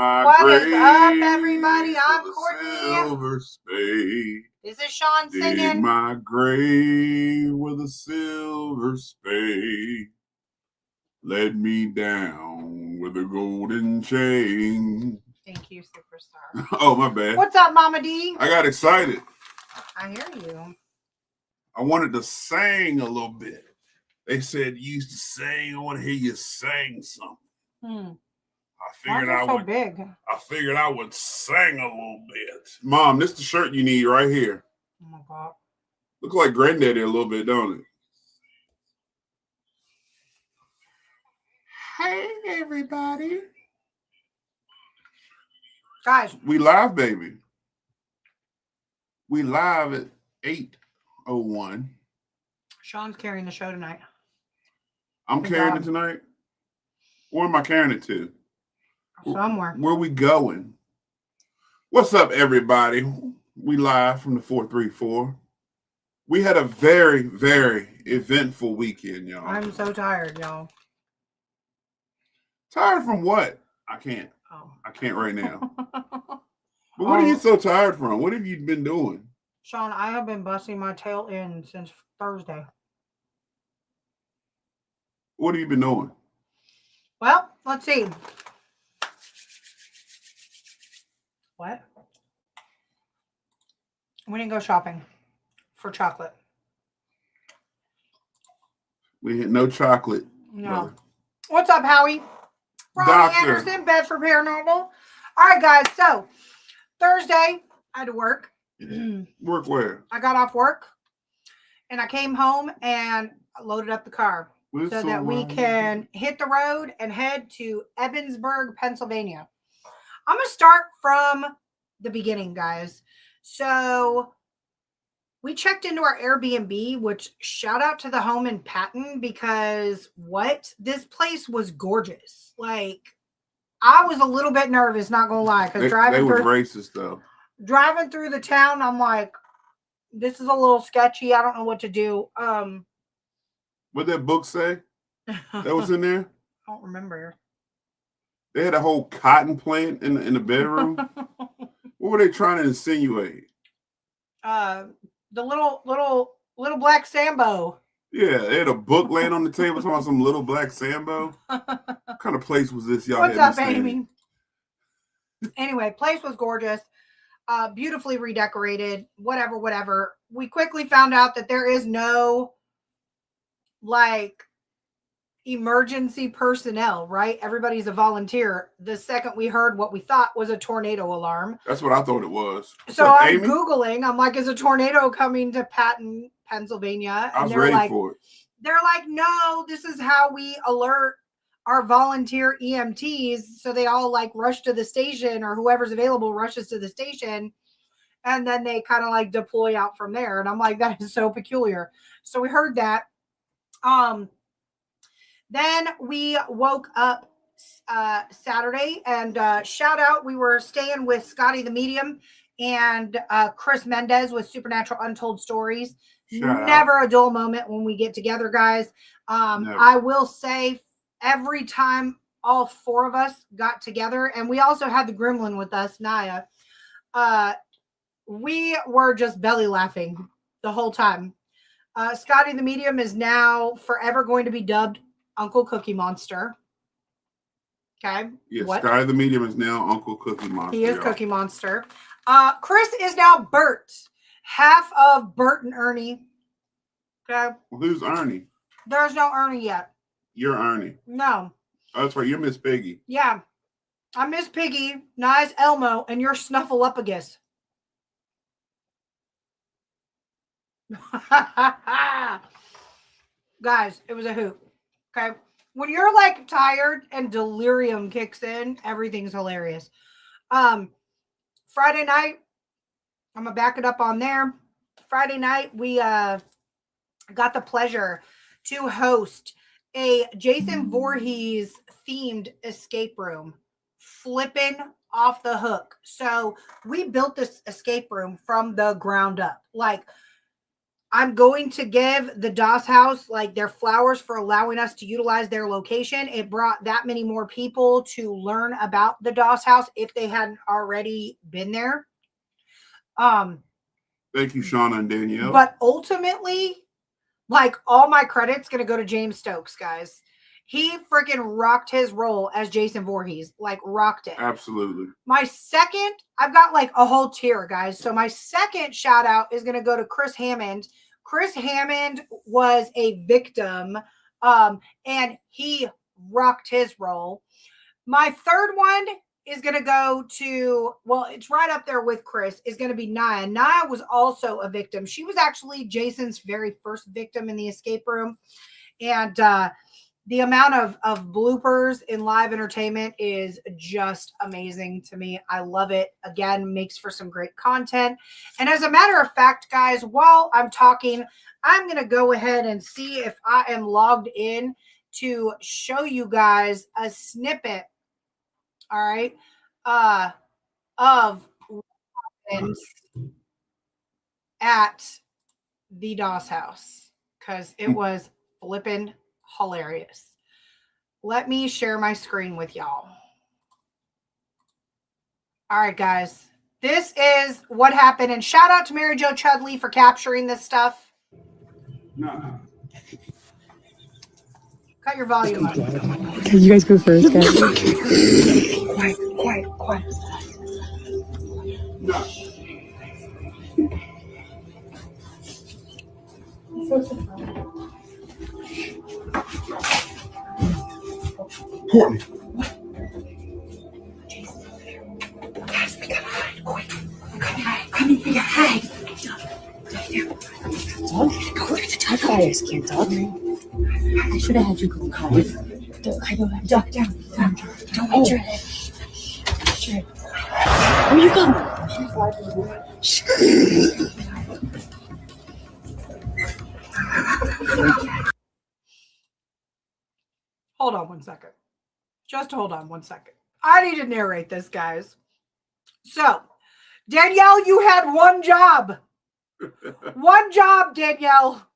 my What grave. is up, everybody? I'm with a Courtney. silver spade. This is Sean Dig singing. my grave with a silver spade. Let me down with a golden chain. Thank you, superstar. Oh, my bad. What's up, Mama D? I got excited. I hear you. I wanted to sing a little bit. They said you used to sing. I want to hear you sing something. Why is it so big? I figured I would sing a little bit. Mom, this is the shirt you need right here. Oh my God. Look like Granddaddy a little bit, don't it? Hey, everybody. Guys. We live, baby. We live at 8:01. Sean's carrying the show tonight. I'm carrying it tonight? Where am I carrying it to? Somewhere. Where we going? What's up, everybody? We live from the 434. We had a very, very eventful weekend, y'all. I'm so tired, y'all. Tired from what? I can't. Oh. I can't right now. But what are you so tired from? What have you been doing? Sean, I have been busting my tail in since Thursday. What have you been doing? Well, let's see. What? We didn't go shopping for chocolate. We had no chocolate. No. Brother. What's up, Howie? Ronnie Anderson, Bedford Paranormal. All right, guys. So, Thursday, I had to work. Work where? I got off work, and I came home and loaded up the car so that we can hit the road and head to Evansburg, Pennsylvania. I'm going to start from the beginning, guys. So, we checked into our Airbnb, which shout out to the home in Patton because this place was gorgeous. Like, I was a little bit nervous, not gonna lie, because they was racist though. Driving through the town, I'm like, this is a little sketchy. I don't know what to do. What did that book say? That was in there? I don't remember. They had a whole cotton plant in the bedroom. What were they trying to insinuate? The little black Sambo. Yeah, they had a book laying on the table talking about some little black Sambo. What kind of place was this y'all What's had up, Amy? Anyway, place was gorgeous. Beautifully redecorated. Whatever. We quickly found out that there is no emergency personnel, right? Everybody's a volunteer. The second we heard what we thought was a tornado alarm. That's what I thought it was. So I'm Googling. I'm like, is a tornado coming to Patton, Pennsylvania? And I was ready for it. They're like, no, this is how we alert our volunteer EMTs. So they all rush to the station, or whoever's available rushes to the station. And then they kind of deploy out from there. And I'm like, that is so peculiar. So we heard that. Then we woke up Saturday, and shout out, we were staying with Scotty the Medium and Chris Mendez with Supernatural Untold Stories. Never a dull moment when we get together, guys. I will say, every time all four of us got together, and we also had the gremlin with us, Naya, we were just belly laughing the whole time. Scotty the Medium is now forever going to be dubbed Uncle Cookie Monster. Okay. Yes, Scotty the Medium is now Uncle Cookie Monster. He is Cookie Monster. Chris is now Bert. Half of Bert and Ernie. Okay. Well, who's Ernie? There's no Ernie yet. You're Ernie. No. Oh, that's right. You're Miss Piggy. Yeah. I'm Miss Piggy, Nye's Elmo, and you're Snuffleupagus. Guys, it was a hoot. Okay. When you're tired and delirium kicks in, everything's hilarious. Friday night, I'm gonna back it up on there. Friday night, we got the pleasure to host a Jason Voorhees themed escape room. Flipping off the hook. So we built this escape room from the ground up. I'm going to give the Doss House like their flowers for allowing us to utilize their location. It brought that many more people to learn about the Doss House if they hadn't already been there. Thank you, Shauna and Danielle. But ultimately, like, all my credit's going to go to James Stokes, guys. He freaking rocked his role as Jason Voorhees, like rocked it. Absolutely. My second, I've got like a whole tier, guys. So my second shout out is going to go to Chris Hammond. Chris Hammond was a victim, and he rocked his role. My third one is going to go to, well, it's right up there with Chris, is going to be Naya. Naya was also a victim. She was actually Jason's very first victim in the escape room. And the amount of bloopers in live entertainment is just amazing to me. I love it. Again, makes for some great content. And as a matter of fact, guys, while I'm talking, I'm going to go ahead and see if I am logged in to show you guys a snippet, all right, of what happens at the Doss House, because it was flippin' hilarious. Let me share my screen with y'all. All right, guys. This is what happened. And shout out to Mary Jo Chudley for capturing this stuff. No. Cut your volume up. Okay, you guys go first, guys. Quiet. No. Courtney. Guys, we gotta hide, quick. Come in, we gotta hide. Dog? Go get the dog. I just can't talk. I should have had you go call it. I don't have duck down. Don't hit your head. Shit. Where you going? Hold on one second. Just hold on one second. I need to narrate this, guys. So, Danielle, you had one job. One job, Danielle.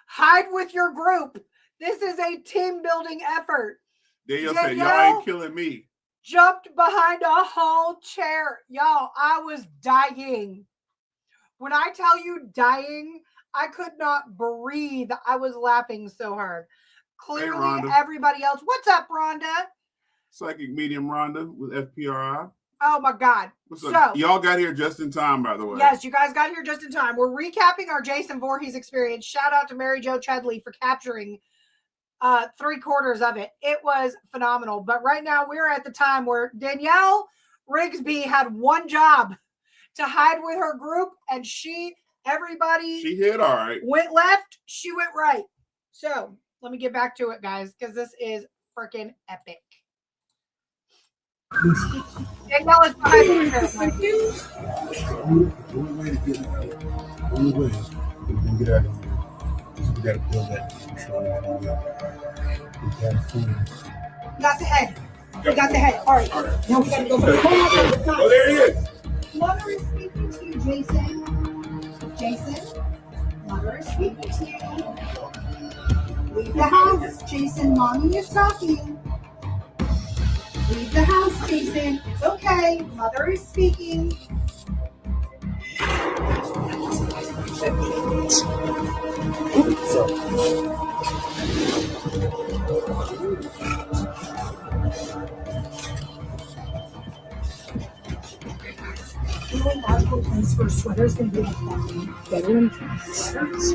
Hide with your group. This is a team building effort. Danielle said, y'all ain't killing me. Jumped behind a hall chair. Y'all, I was dying. When I tell you dying, I could not breathe. I was laughing so hard. Clearly, everybody else. What's up, Rhonda? Psychic Medium Rhonda with FPRI. Oh, my God. So, y'all got here just in time, by the way. Yes, you guys got here just in time. We're recapping our Jason Voorhees experience. Shout out to Mary Jo Chudley for capturing 3/4 of it. It was phenomenal. But right now, we're at the time where Danielle Rigsby had one job to hide with her group, and everybody she hit all right. Went left, she went right. So let me get back to it, guys, because this is freaking epic. Danielle is behind the Only way to get out of here is we gotta build that control. We gotta finish. Got the head. We got the head. All right. Now we gotta go for the Oh, there he is. Mother is speaking to you, Jason. Jason, Mother is speaking to you. Leave the house, Jason. Mommy is talking. Leave the house, Jason. It's okay. Mother is speaking. For sweaters gonna be bedroom sweaters.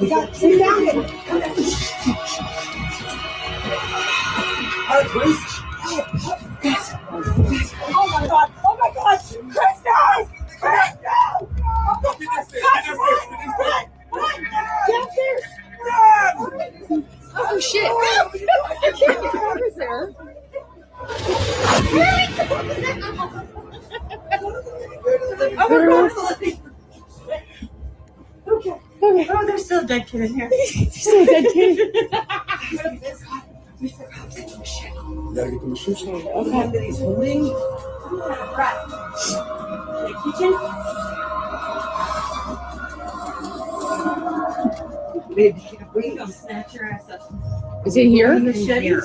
We got sit down. Oh my God! Oh my God! Chris, no! Chris, no! Oh shit! I can't get Travis there. Okay. Oh, there's still a dead kid in here. Still a dead kid. You gotta get the machine. Okay. He's holding. Right. Kitchen. Baby, wait, I'll snatch your ass up. Is it here? Here.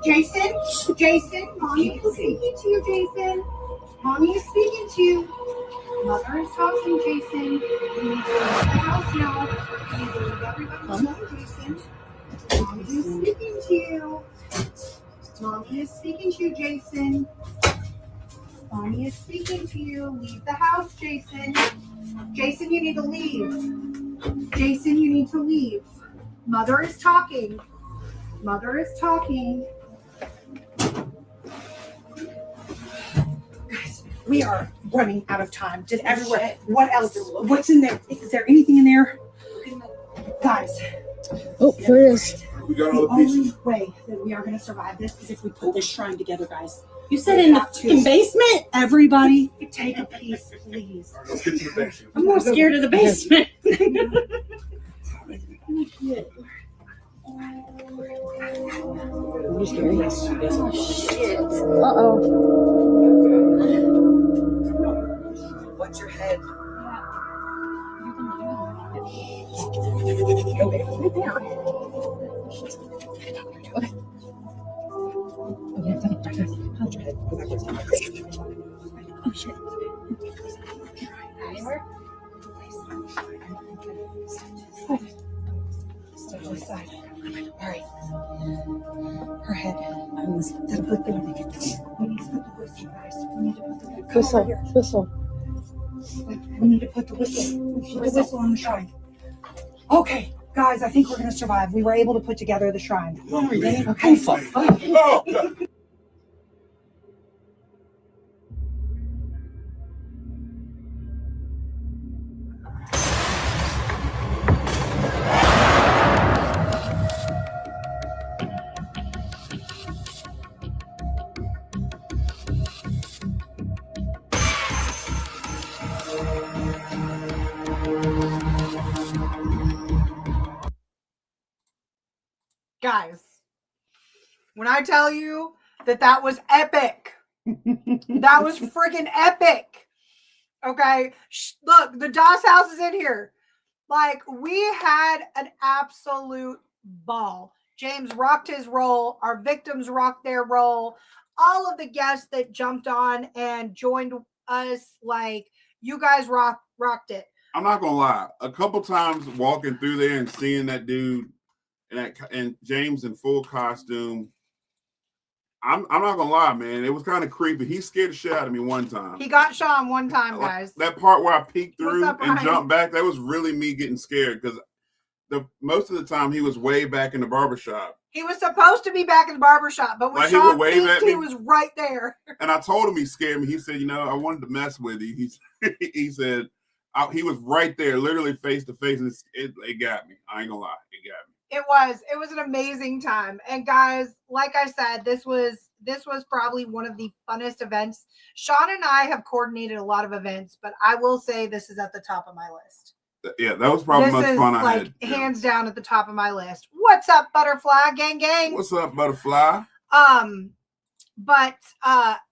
Jason, mommy is speaking to you, Jason. Mommy is speaking to you. Mother is talking, Jason. You need to leave the house now. You need to leave everybody alone, Jason. Mommy is speaking to you. Mommy is speaking to you, Jason. Mommy is speaking to you. Leave the house, Jason. Jason, you need to leave. Jason, you need to leave. Mother is talking. Mother is talking. Guys, we are running out of time. Did everyone? What else? What's in there? Is there anything in there? Guys, Oh, here it is. We got the all the only pieces. way that we are going to survive this is if we put this shrine together, guys. You said in the fucking basement? Everybody, take a piece, please. Let's get to the basement. I'm more scared of the basement. Shit. Uh-oh. Watch your head. Okay, right there. Okay. Oh, shit. Step to the side. All right. Her head. That'll put the. We need to put the whistle, guys. We need to put the Whistle, whistle. We need to put the whistle. Put the whistle on the shrine. Okay, guys, I think we're gonna survive. We were able to put together the shrine. Okay, fuck. Oh, God. Guys, when I tell you that was epic, that was freaking epic. Okay, look, the DOS house is in here. Like, we had an absolute ball. James rocked his role. Our victims rocked their role. All of the guests that jumped on and joined us, like, you guys rocked it. I'm not gonna lie. A couple times walking through there and seeing that dude and James in full costume, I'm not gonna lie, man. It was kind of creepy. He scared the shit out of me one time. He got Sean one time, guys. That part where I peeked through What's up, and Ryan? jumped back, that was really me getting scared because most of the time he was way back in the barbershop. He was supposed to be back in the barbershop, but when Like, he would Sean wave peeked, at me. he was right there. And I told him he scared me. He said, I wanted to mess with you. He said, he was right there, literally face to face, and it got me. I ain't gonna lie, it got me. It was an amazing time. And guys, like I said, this was probably one of the funnest events. Sean and I have coordinated a lot of events, but I will say this is at the top of my list. Yeah, that was probably the most fun I had. Hands down at the top of my list. What's up, Butterfly gang? What's up, Butterfly? But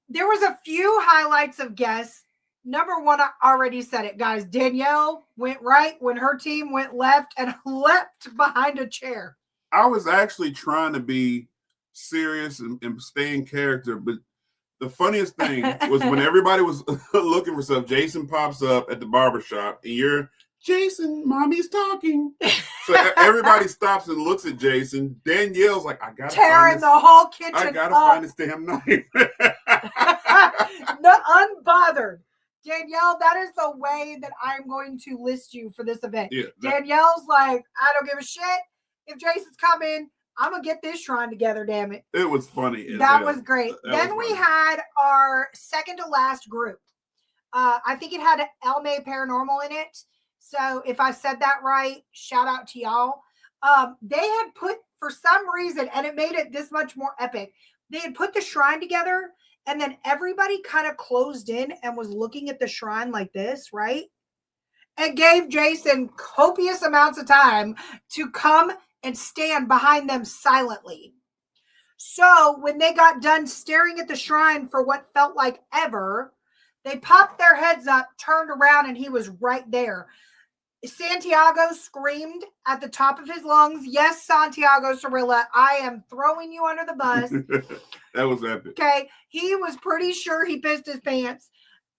there was a few highlights of guests. Number one, I already said it, guys. Danielle went right when her team went left and leapt behind a chair. I was actually trying to be serious and stay in character, but the funniest thing was when everybody was looking for stuff, Jason pops up at the barbershop and you're, Jason, mommy's talking. So everybody stops and looks at Jason. Danielle's like, I gotta tearing the whole kitchen I gotta up. find this damn knife. No, unbothered. Danielle, that is the way that I'm going to list you for this event. Yeah, Danielle's like, I don't give a shit. If Jason's coming, I'm going to get this shrine together, damn it. It was funny. That was great. Then we had our second to last group. I think it had Elme Paranormal in it. So if I said that right, shout out to y'all. They had put, for some reason, and it made it this much more epic, they had put the shrine together, and then everybody kind of closed in and was looking at the shrine like this, right? And gave Jason copious amounts of time to come and stand behind them silently. So when they got done staring at the shrine for what felt like ever, They popped their heads up, turned around, and he was right there. Santiago screamed at the top of his lungs, "Yes, Santiago Cirilla, I am throwing you under the bus." That was epic. Okay, he was pretty sure he pissed his pants.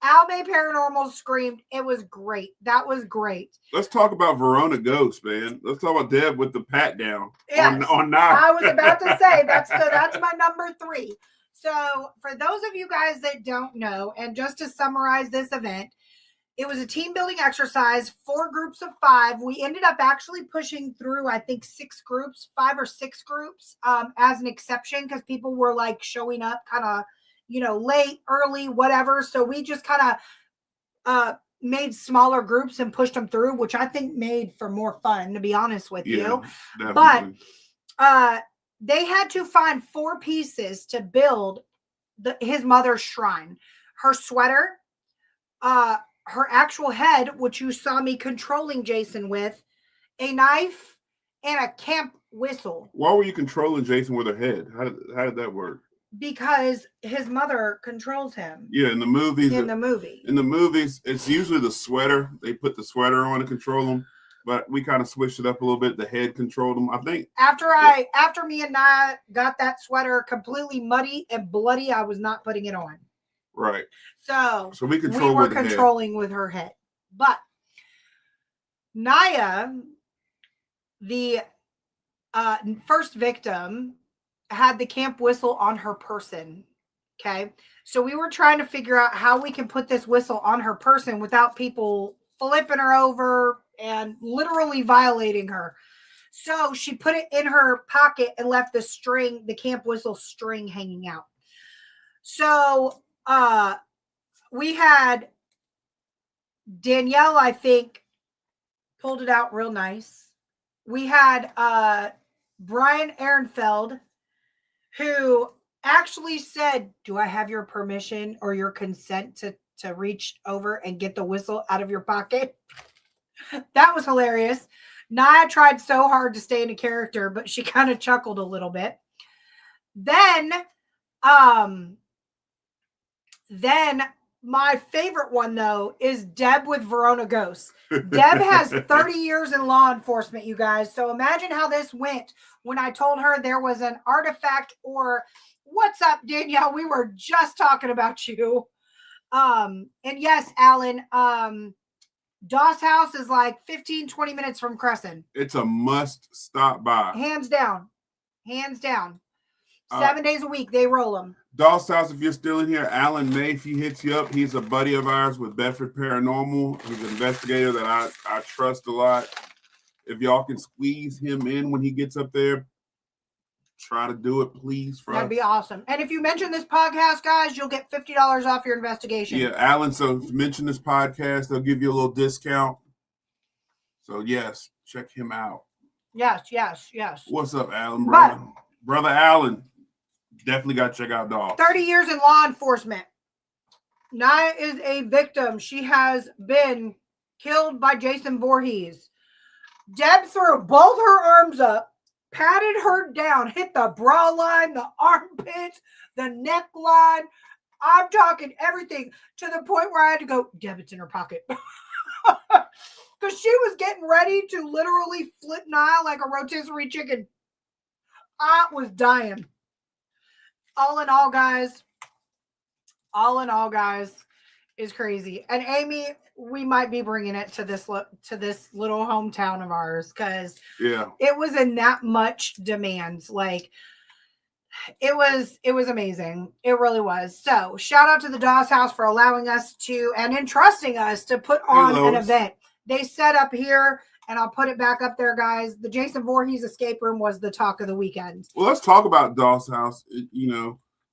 Alme Paranormal screamed. It was great. That was great. Let's talk about Verona Ghost, man. Let's talk about Deb with the pat down Yes, on Nile. I was about to say that's my number 3. So for those of you guys that don't know, and just to summarize this event, it was a team building exercise, 4 groups of 5. We ended up actually pushing through, I think, 6 groups, 5 or 6 groups, as an exception, because people were like showing up kind of, late, early, whatever. So we just kind of made smaller groups and pushed them through, which I think made for more fun, to be honest with you. Definitely. But they had to find 4 pieces to build his mother's shrine. Her sweater, her actual head, which you saw me controlling Jason with, a knife, and a camp whistle. Why were you controlling Jason with her head? How did that work? Because his mother controls him. Yeah, in the movies. In the movies, it's usually the sweater. They put the sweater on to control him, but we kind of switched it up a little bit. The head controlled him. I think after me and Nia got that sweater completely muddy and bloody, I was not putting it on. Right. So we were controlling with her head. But Nia, the first victim, had the camp whistle on her person. Okay. So we were trying to figure out how we can put this whistle on her person without people flipping her over and literally violating her. So she put it in her pocket and left the camp whistle string hanging out. So we had Danielle, I think, pulled it out real nice. We had Brian Ehrenfeld, who actually said, "Do I have your permission or your consent to reach over and get the whistle out of your pocket?" That was hilarious. Nia tried so hard to stay in a character, but she kind of chuckled a little bit. Then my favorite one, though, is Deb with Verona Ghosts. Deb has 30 years in law enforcement, you guys. So imagine how this went when I told her there was an artifact or, "What's up, Danielle? We were just talking about you." And yes, Alan, Doss House is like 15, 20 minutes from Crescent. It's a must stop by. Hands down. 7 days a week, they roll them. Doss House, if you're still in here, Alan May, he hits you up. He's a buddy of ours with Bedford Paranormal. He's an investigator that I trust a lot. If y'all can squeeze him in when he gets up there, try to do it, please. That'd be awesome. And if you mention this podcast, guys, you'll get $50 off your investigation. Yeah, Alan, so if you mention this podcast, they'll give you a little discount. So, yes, check him out. Yes. What's up, Alan, brother? Brother Alan. Definitely got to check out Doss. 30 years in law enforcement. Nia is a victim. She has been killed by Jason Voorhees. Deb threw both her arms up, patted her down, hit the bra line, the armpits, the neckline. I'm talking everything, to the point where I had to go, "Deb, it's in her pocket." Because she was getting ready to literally flip Nia like a rotisserie chicken. I was dying. All in all, guys, is crazy. And Amy, we might be bringing it to this little hometown of ours, because it was in that much demand. Like, it was amazing. It really was. So shout out to the Doss House for allowing us to and entrusting us to put on an event. They set up here, and I'll put it back up there, guys. The Jason Voorhees escape room was the talk of the weekend. Well, let's talk about Doss House,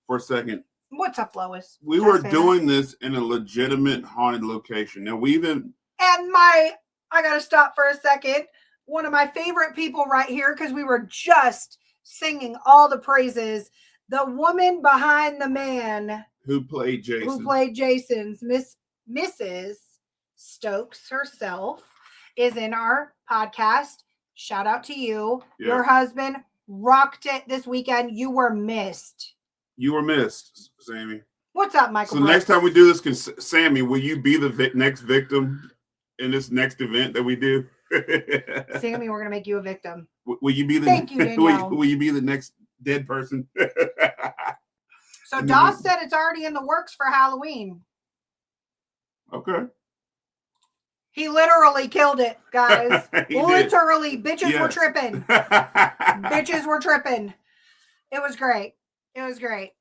for a second. What's up, Lois? We were doing this in a legitimate haunted location. Now, I got to stop for a second. One of my favorite people right here, because we were just singing all the praises. The woman behind the man who played Jason's Mrs. Stokes herself is in our podcast. Shout out to you. Yeah. Your husband rocked it this weekend. You were missed. You were missed, Sammy. What's up, Michael? So next time we do this, Sammy, will you be the next victim in this next event that we do? Sammy, we're gonna make you a victim. Will you be the? Thank you, Danielle. Will you be the next dead person? So Doss said it's already in the works for Halloween. Okay. He literally killed it, guys. Literally, bitches were Yes. tripping. Bitches were tripping. It was great. It was great.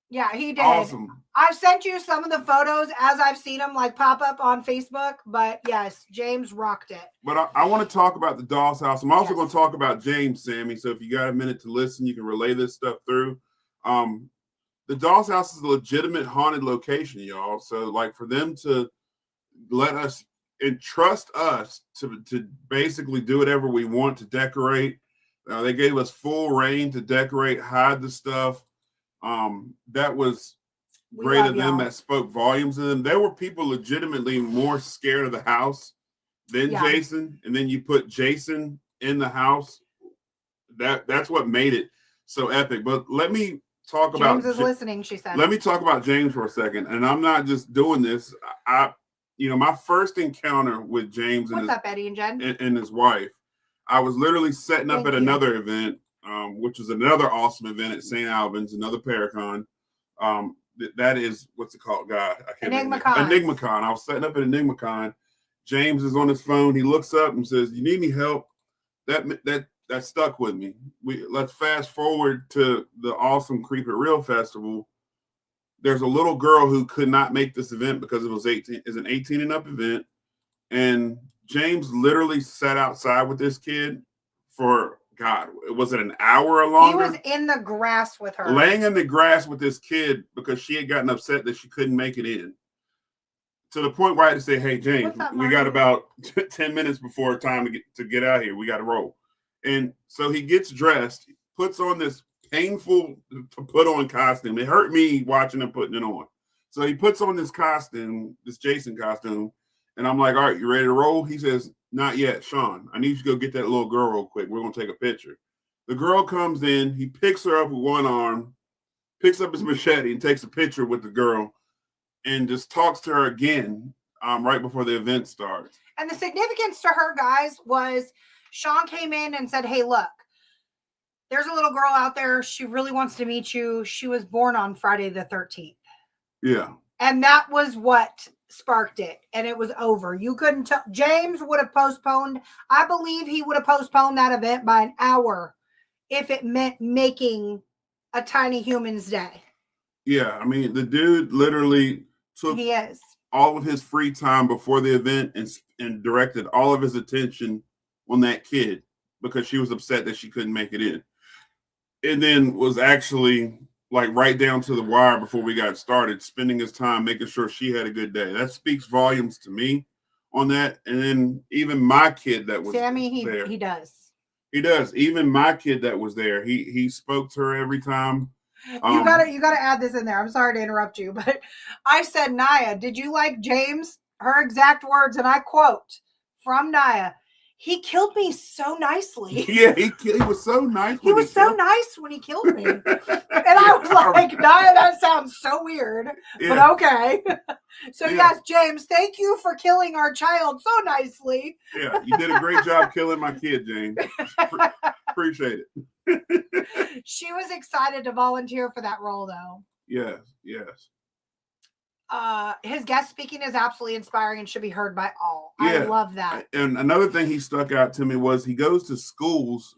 Yeah, he did. Awesome. I've sent you some of the photos as I've seen them like pop up on Facebook, but yes, James rocked it. But I want to talk about the Doll's House. I'm also Yes. going to talk about James, Sammy. So if you got a minute to listen, you can relay this stuff through. The Doll's House is a legitimate haunted location, y'all. So like for them to let us and trust us to basically do whatever we want to decorate. They gave us full reign to decorate, hide the stuff. That was great of them. That spoke volumes of them. There were people legitimately more scared of the house than Jason. And then you put Jason in the house. That's what made it so epic. But let me talk about James is listening, she said. Let me talk about James for a second. And I'm not just doing this. My first encounter with James What's up, Eddie and Jen? and his wife, I was literally setting up at another event, which is another awesome event at St. Albans, another Paracon. That is, what's it called? God, I can't remember. EnigmaCon. I was setting up at EnigmaCon. James is on his phone. He looks up and says, "You need any help?" That stuck with me. Let's fast forward to the awesome Creep It Real Festival. There's a little girl who could not make this event because it was 18. It's an 18 and up event, and James literally sat outside with this kid for was it an hour or longer? He was in the grass with her, laying in the grass with this kid because she had gotten upset that she couldn't make it in. To the point where I had to say, "Hey, James, we got about 10 minutes before time to get out here. We got to roll." And so he gets dressed, puts on this painful to put on costume. It hurt me watching him putting it on. So he puts on this costume, this Jason costume, and I'm like, "All right, you ready to roll?" He says, "Not yet, Sean. I need you to go get that little girl real quick. We're going to take a picture." The girl comes in. He picks her up with one arm, picks up his machete, and takes a picture with the girl and just talks to her again right before the event starts. And the significance to her, guys, was Sean came in and said, "Hey, look, there's a little girl out there. She really wants to meet you. She was born on Friday the 13th. Yeah. And that was what sparked it. And it was over. You couldn't tell. James would have postponed. I believe he would have postponed that event by an hour if it meant making a tiny human's day. Yeah. I mean, the dude literally took all of his free time before the event and directed all of his attention on that kid because she was upset that she couldn't make it in. And then was actually like right down to the wire before we got started, spending his time making sure she had a good day. That speaks volumes to me on that. And then even my kid that was Sammy, there. He does. He does. Even my kid that was there, he spoke to her every time. You gotta add this in there. I'm sorry to interrupt you, but I said, "Naya, did you like James?" Her exact words, and I quote from Naya, "He killed me so nicely." Yeah, he was so nice. He was so nice when he killed me. And I was like, Naya, that sounds so weird, but okay. So yes, James, thank you for killing our child so nicely. Yeah, you did a great job killing my kid, James. Appreciate it. She was excited to volunteer for that role, though. Yes. His guest speaking is absolutely inspiring and should be heard by all. Yeah. I love that. And another thing he stuck out to me was he goes to schools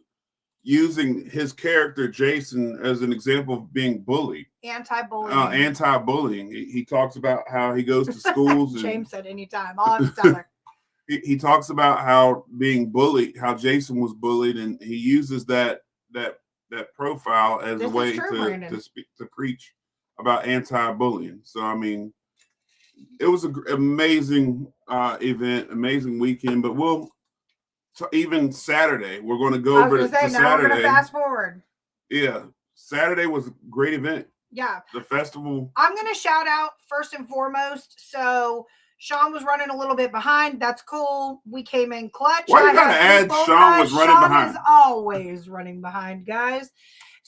using his character Jason as an example of being bullied. Anti-bullying. He talks about how he goes to schools. James said anytime. I'll have to tell her. He talks about how being bullied, how Jason was bullied, and he uses that profile as a way to preach about anti-bullying. So I mean, it was an amazing event, amazing weekend. But even Saturday, we're going to go over to Saturday. Now we're going to fast forward. Yeah, Saturday was a great event. Yeah, the festival. I'm going to shout out first and foremost. So Sean was running a little bit behind. That's cool. We came in clutch. Why you got to add Sean was running behind? Sean is always running behind, guys.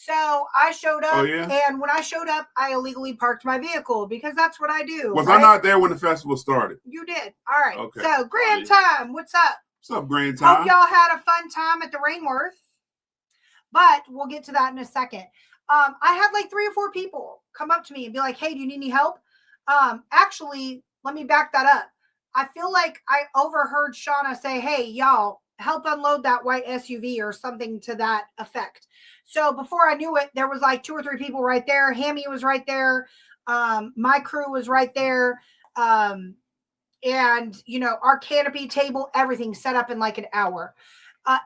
So I showed up, Oh, yeah? and when I showed up, I illegally parked my vehicle because that's what I do. Was right? I not there when the festival started? You did. All right. Okay. So Grand Time, what's up? What's up, Grand Hope Time? y'all had a fun time at the Rainworth. But we'll get to that in a second. I had like 3 or 4 people come up to me and be like, hey, do you need any help? Actually, let me back that up. I feel like I overheard Shauna say, hey, y'all, help unload that white SUV or something to that effect. So before I knew it, there was like 2 or 3 people right there. Hammy was right there. My crew was right there. And, you know, our canopy table, everything set up in like an hour.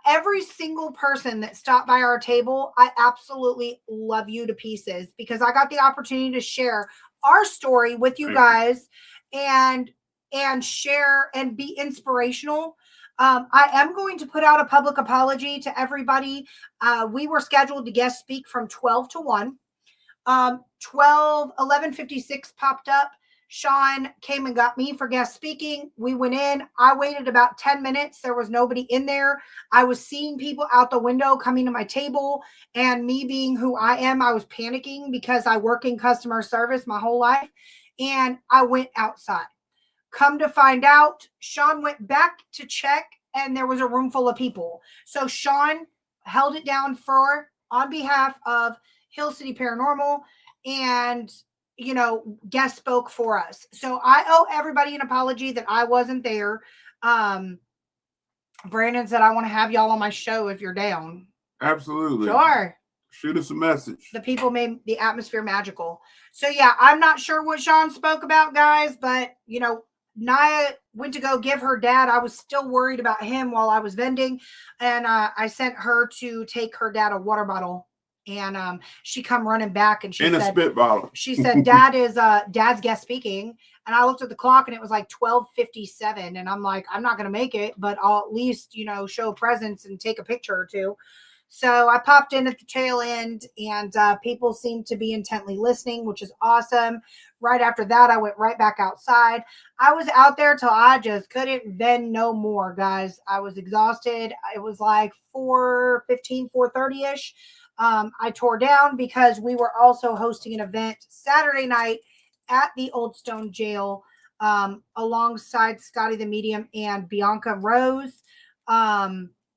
Every single person that stopped by our table, I absolutely love you to pieces because I got the opportunity to share our story with you guys and share and be inspirational. I am going to put out a public apology to everybody. We were scheduled to guest speak from 12 to 1. 11:56 popped up. Sean came and got me for guest speaking. We went in. I waited about 10 minutes. There was nobody in there. I was seeing people out the window coming to my table, and me being who I am, I was panicking because I work in customer service my whole life, and I went outside. Come to find out, Sean went back to check, and there was a room full of people. So Sean held it down on behalf of Hill City Paranormal, and you know, guest spoke for us. So I owe everybody an apology that I wasn't there. Brandon said, I want to have y'all on my show if you're down. Absolutely. Sure. Shoot us a message. The people made the atmosphere magical. So yeah, I'm not sure what Sean spoke about, guys, but you know, Naya went to go give her dad. I was still worried about him while I was vending. And I sent her to take her dad a water bottle. And she come running back and she said, a spit bottle. She said, Dad's guest speaking. And I looked at the clock and it was like 12:57. And I'm like, I'm not going to make it, but I'll at least, you know, show presence and take a picture or two. So I popped in at the tail end, and people seemed to be intently listening, which is awesome. Right after that, I went right back outside. I was out there till I just couldn't vend no more, guys. I was exhausted. It was like 4:15, 4:30-ish. I tore down because we were also hosting an event Saturday night at the Old Stone Jail alongside Scotty the Medium and Bianca Rose.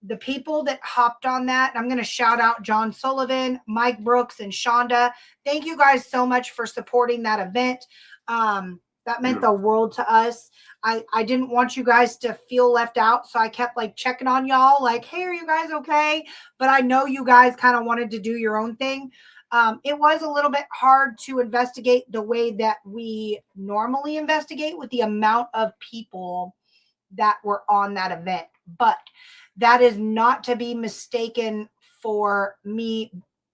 The people that hopped on that, I'm going to shout out John Sullivan, Mike Brooks, and Shonda. Thank you guys so much for supporting that event. That meant the world to us. I didn't want you guys to feel left out, so I kept like checking on y'all, like, hey, are you guys okay? But I know you guys kind of wanted to do your own thing. It was a little bit hard to investigate the way that we normally investigate with the amount of people that were on that event. But that is not to be mistaken for me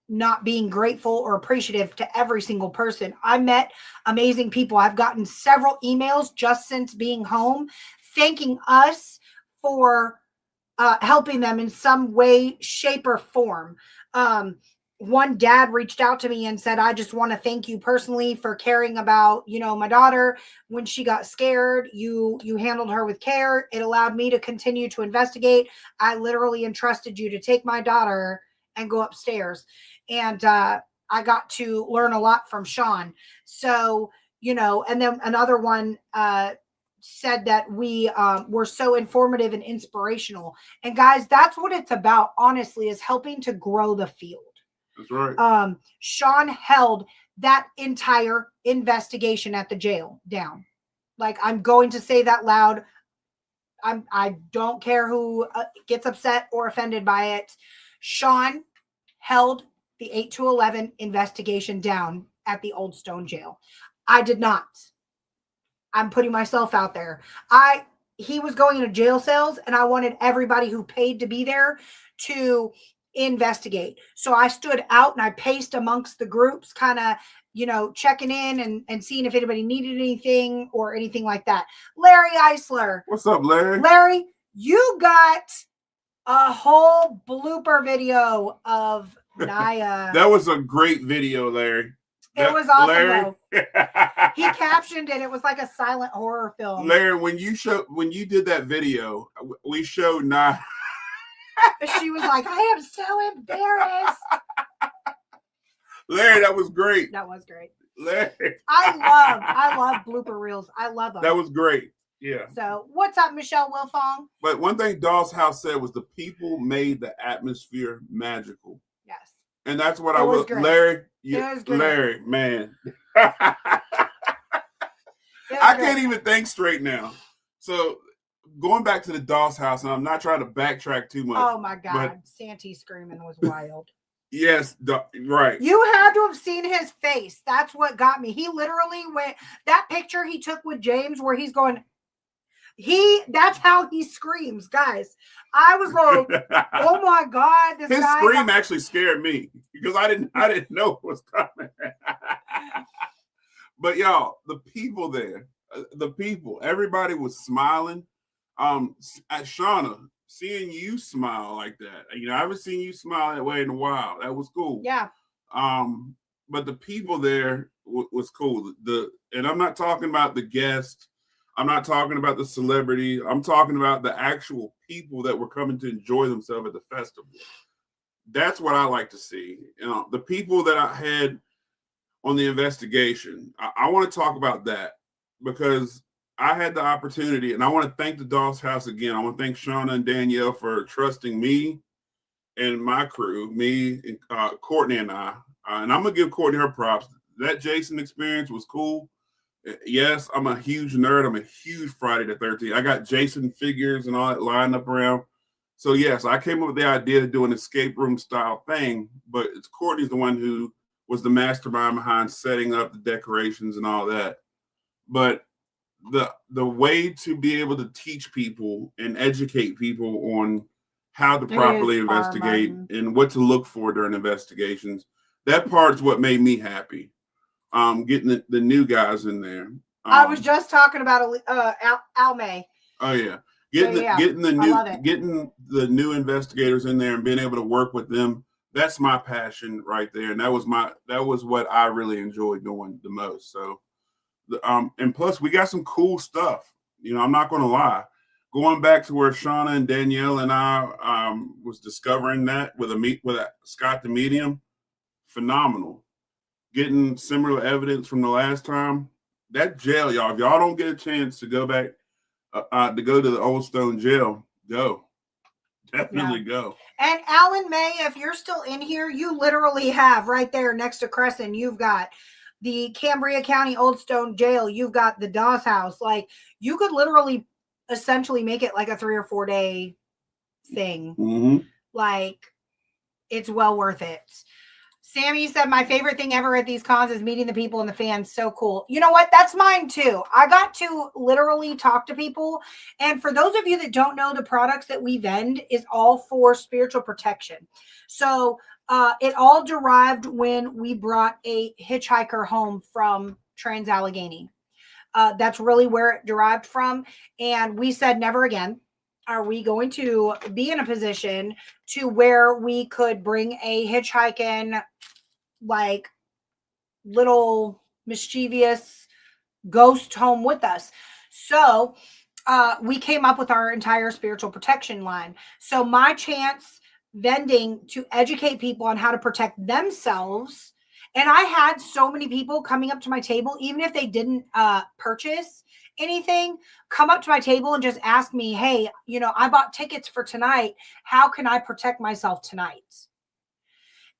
not being grateful or appreciative to every single person. I met amazing people. I've gotten several emails just since being home thanking us for helping them in some way, shape, or form. One dad reached out to me and said, I just want to thank you personally for caring about, you know, my daughter. When she got scared, you handled her with care. It allowed me to continue to investigate. I literally entrusted you to take my daughter and go upstairs. And I got to learn a lot from Sean. So, you know, and then another one said that we were so informative and inspirational. And guys, that's what it's about, honestly, is helping to grow the field. That's right. Sean held that entire investigation at the jail down. Like, I'm going to say that loud. I don't care who gets upset or offended by it. Sean held the 8 to 11 investigation down at the Old Stone Jail. I did not. I'm putting myself out there. He was going into jail cells, and I wanted everybody who paid to be there to investigate. So I stood out and I paced amongst the groups, kind of, you know, checking in and seeing if anybody needed anything or anything like that. Larry Eisler. What's up, Larry? Larry, you got a whole blooper video of Naya. That was a great video, Larry. It was awesome, Larry. He captioned it. It was like a silent horror film. Larry, when you did that video, we showed Naya. She was like, I am so embarrassed. Larry, that was great. That was great. Larry. I love blooper reels. I love them. That was great. Yeah. So what's up, Michelle Wilfong? But one thing Dawes House said was the people made the atmosphere magical. Yes. And that's what It I was will. great. Larry, It was great. Larry, man. It was I great. can't even think straight now. So going back to the Dawes House, and I'm not trying to backtrack too much. Oh my God. Santee screaming was wild. Yes, right. You had to have seen his face. That's what got me. He literally went, that picture he took with James where he's going, that's how he screams, guys. I was like, oh my God, this his guy scream actually scared me because I didn't know what was coming. But y'all, the people there, everybody was smiling. At Shauna, seeing you smile like that, I haven't seen you smile that way in a while. That was cool. Yeah. But the people there was cool. And I'm not talking about the guests. I'm not talking about the celebrity. I'm talking about the actual people that were coming to enjoy themselves at the festival. That's what I like to see. The people that I had on the investigation, I want to talk about that because I had the opportunity, and I want to thank the Dawes House again. I want to thank Shauna and Danielle for trusting me and my crew, me and Courtney and I. And I'm going to give Courtney her props. That Jason experience was cool. Yes, I'm a huge nerd. I'm a huge Friday the 13th. I got Jason figures and all that lined up around. So, yes, I came up with the idea to do an escape room style thing, but Courtney's the one who was the mastermind behind setting up the decorations and all that. But the way to be able to teach people and educate people on how to properly investigate and what to look for during investigations, that part's what made me happy. Getting the new guys in there. I was just talking about Al May. Oh yeah, getting the new investigators in there and being able to work with them. That's my passion right there, and that was what I really enjoyed doing the most. So, and plus we got some cool stuff. I'm not going to lie. Going back to where Shauna and Danielle and I was discovering that with Scott the Medium, phenomenal. Getting similar evidence from the last time. That jail, y'all, if y'all don't get a chance to go back to go to the Old Stone jail, go. Definitely go. And Alan May, if you're still in here, you literally have right there next to Crescent, you've got the Cambria County Old Stone Jail. You've got the Dawes House. Like, you could literally essentially make it like a 3 or 4 day thing. Mm-hmm. Like, it's well worth it. Sammy said, my favorite thing ever at these cons is meeting the people and the fans. So cool. You know what? That's mine too. I got to literally talk to people. And for those of you that don't know, the products that we vend is all for spiritual protection. So it all derived when we brought a hitchhiker home from Trans-Allegheny. That's really where it derived from. And we said, never again are we going to be in a position to where we could bring a hitchhiking, like, little mischievous ghost home with us. So we came up with our entire spiritual protection line. So my chance vending to educate people on how to protect themselves. And I had so many people coming up to my table, even if they didn't purchase anything, come up to my table and just ask me, hey, I bought tickets for tonight. How can I protect myself tonight?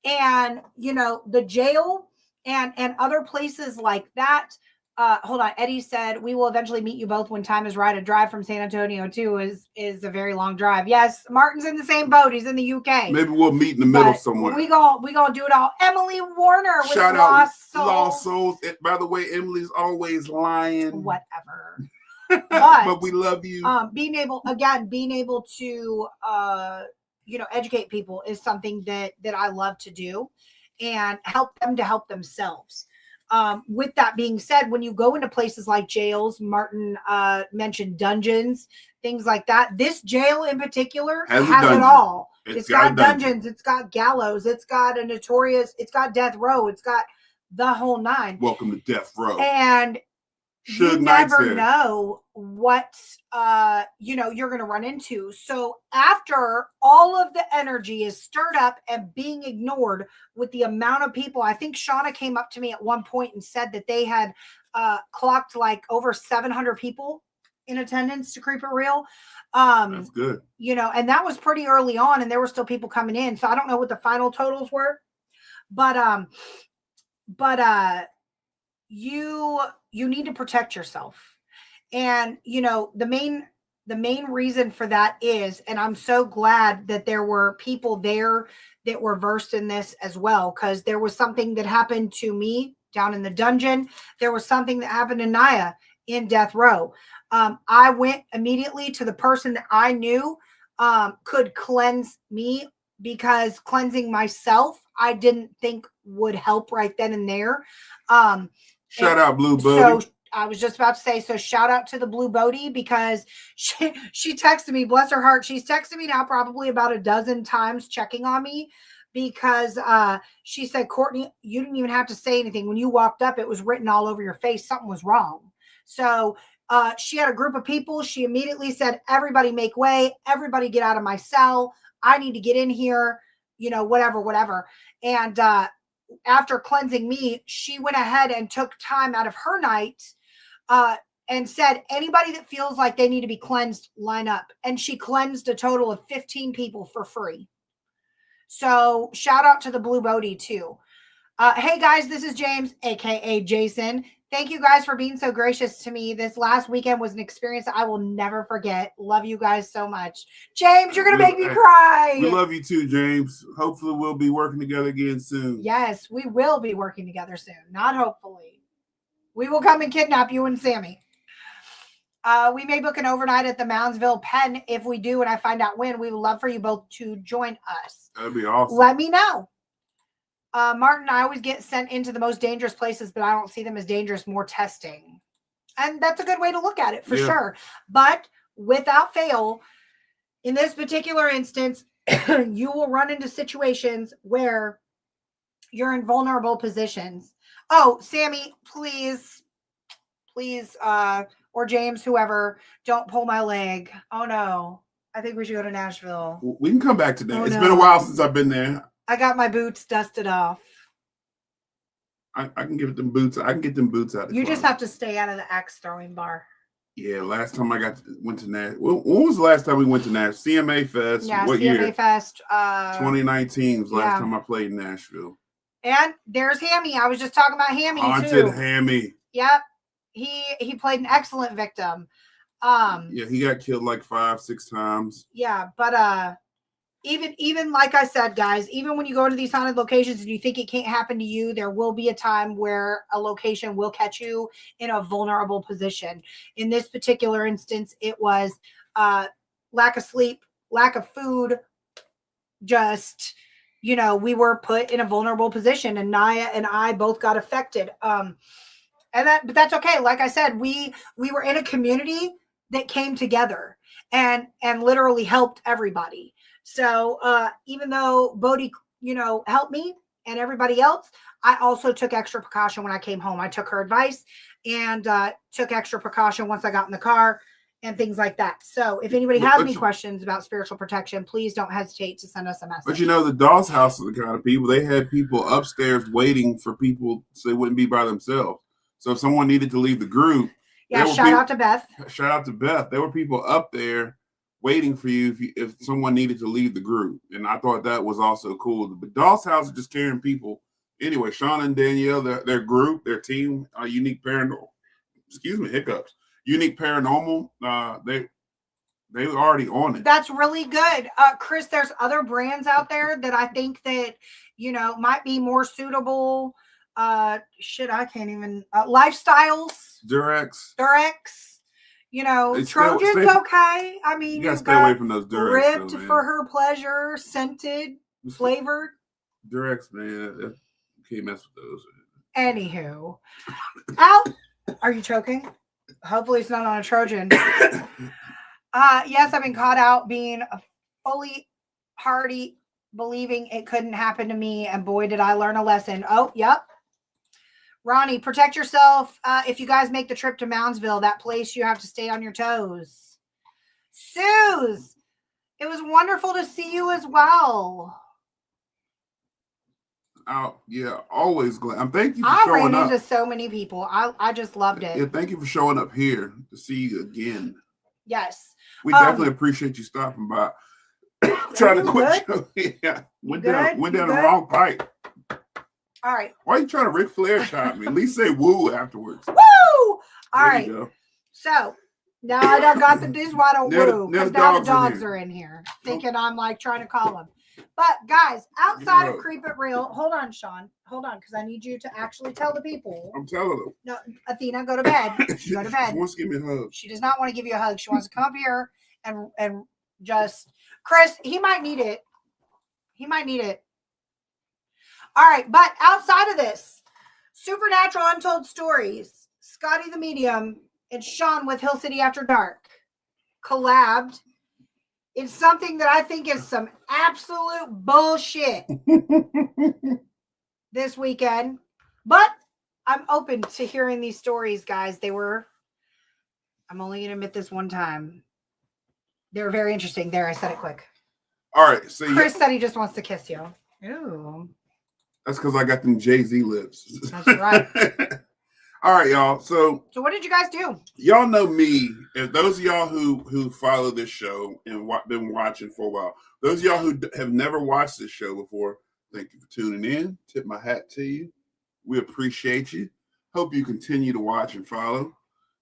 And, the jail and other places like that. Hold on. Eddie said, we will eventually meet you both when time is right. A drive from San Antonio too is a very long drive. Yes. Martin's in the same boat. He's in the UK. Maybe we'll meet in the middle somewhere. We gonna do it all. Emily Warner with Shout out Lost Souls. By the way, Emily's always lying. Whatever. But we love you. Being able to educate people is something that I love to do and help them to help themselves. With that being said, when you go into places like jails, Martin mentioned dungeons, things like that. This jail in particular has it all. It's got dungeons. It's got gallows. It's got it's got death row. It's got the whole nine. Welcome to death row. And you never know what you're going to run into. So after all of the energy is stirred up and being ignored with the amount of people, I think Shauna came up to me at one point and said that they had clocked like over 700 people in attendance to Creep It Real. That's good. And that was pretty early on, and there were still people coming in. So I don't know what the final totals were, but you need to protect yourself. And, the main reason for that is, and I'm so glad that there were people there that were versed in this as well, because there was something that happened to me down in the dungeon. There was something that happened to Naya in Death Row. I went immediately to the person that I knew could cleanse me, because cleansing myself, I didn't think would help right then and there. Shout out Blue Bodie. So I was just about to say, so shout out to the Blue Bodie, because she texted me, bless her heart. She's texted me now probably about a dozen times checking on me, because she said, Courtney, you didn't even have to say anything. When you walked up, it was written all over your face. Something was wrong. So she had a group of people. She immediately said, everybody make way. Everybody get out of my cell. I need to get in here, whatever. And after cleansing me, she went ahead and took time out of her night and said, anybody that feels like they need to be cleansed, line up. And she cleansed a total of 15 people for free. So shout out to the Blue Bodie too. Hey guys, this is James, aka Jason. Thank you guys for being so gracious to me. This last weekend was an experience I will never forget. Love you guys so much. James, you're going to make me cry. We love you too, James. Hopefully we'll be working together again soon. Yes, we will be working together soon. Not hopefully. We will come and kidnap you and Sammy. We may book an overnight at the Moundsville Pen. If we do and I find out when, we would love for you both to join us. That'd be awesome. Let me know. Martin, I always get sent into the most dangerous places, but I don't see them as dangerous, more testing. And that's a good way to look at it for sure. But without fail, in this particular instance, you will run into situations where you're in vulnerable positions. Oh, Sammy, please, or James, whoever, don't pull my leg. Oh no. I think we should go to Nashville. We can come back to that. It's been a while since I've been there. I got my boots dusted off. I can give them boots. I can get them boots out. You just have to stay out of the axe throwing bar. Yeah, last time I went to Nashville. When was the last time we went to Nashville? CMA Fest. Yeah, what CMA year? Fest. 2019 was the last time I played in Nashville. And there's Hammy. I was just talking about Hammy Haunted too. Hammy. Yep. He played an excellent victim. Yeah, he got killed like 5-6 times. Yeah, but even like I said, guys, even when you go to these haunted locations and you think it can't happen to you, there will be a time where a location will catch you in a vulnerable position. In this particular instance, it was lack of sleep, lack of food, just, we were put in a vulnerable position, and Naya and I both got affected. But that's okay. Like I said, we were in a community that came together and literally helped everybody. So even though Bodie, helped me and everybody else, I also took extra precaution when I came home. I took her advice and took extra precaution once I got in the car and things like that. So if anybody has any questions about spiritual protection, please don't hesitate to send us a message. But the Dawes House are the kind of people, they had people upstairs waiting for people so they wouldn't be by themselves. So if someone needed to leave the group. Yeah, shout out to Beth. Shout out to Beth. There were people up there waiting for you if someone needed to leave the group. And I thought that was also cool. But Dawes House is just carrying people. Anyway, Shauna and Danielle, their group, their team, Unique Paranormal. Excuse me, hiccups. Unique Paranormal. They were already on it. That's really good. Chris, there's other brands out there that I think that, might be more suitable. I can't even. Lifestyles. Durex. Trojan's okay. I mean, you gotta stay away from those Durex. Ripped for her pleasure, scented, flavored. Durex, man, you can't mess with those. Anywho, out. Are you choking? Hopefully, it's not on a Trojan. Yes, I've been caught out being a fully hardy, believing it couldn't happen to me, and boy, did I learn a lesson. Oh, yep. Ronnie, protect yourself. If you guys make the trip to Moundsville, that place, you have to stay on your toes. Suze, it was wonderful to see you as well. Yeah, always glad. Thank you for I showing ran up. into so many people. I just loved it. Yeah, thank you for showing up here to see you again. Yes. We definitely appreciate you stopping by. Trying to quit. Yeah, went down the wrong pipe. All right. Why are you trying to Ric Flair shot me? At least say woo afterwards. Woo! All right. You go. So now I done got the this is why I don't woo, because now the dogs are in here thinking I'm like trying to call them. But guys, outside of Creep It Real, hold on, Sean. Hold on, because I need you to actually tell the people. I'm telling them. No, Athena, go to bed. Go to bed. She wants to give me a hug. She does not want to give you a hug. She wants to come up here and just Chris, he might need it. He might need it. All right, but outside of this, Supernatural Untold Stories, Scotty the Medium, and Sean with Hill City After Dark collabed. It's something that I think is some absolute bullshit this weekend. But I'm open to hearing these stories, guys. I'm only going to admit this one time. They were very interesting. There, I said it quick. All right. So Chris said he just wants to kiss you. Ooh. That's because I got them Jay-Z lips. That's right. All right, y'all. So what did you guys do? Y'all know me. If those of y'all who follow this show and been watching for a while, those of y'all who have never watched this show before, thank you for tuning in. Tip my hat to you. We appreciate you. Hope you continue to watch and follow.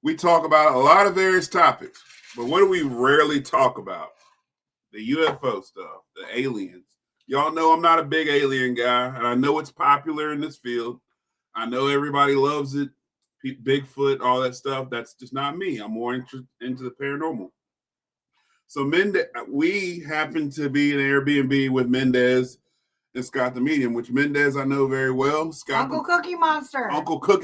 We talk about a lot of various topics, but what do we rarely talk about? The UFO stuff, the aliens. Y'all know I'm not a big alien guy, and I know it's popular in this field. I know everybody loves it. Bigfoot, all that stuff. That's just not me. I'm more into the paranormal. So we happen to be in Airbnb with Mendez and Scott the Medium, which Mendez I know very well. Uncle Cookie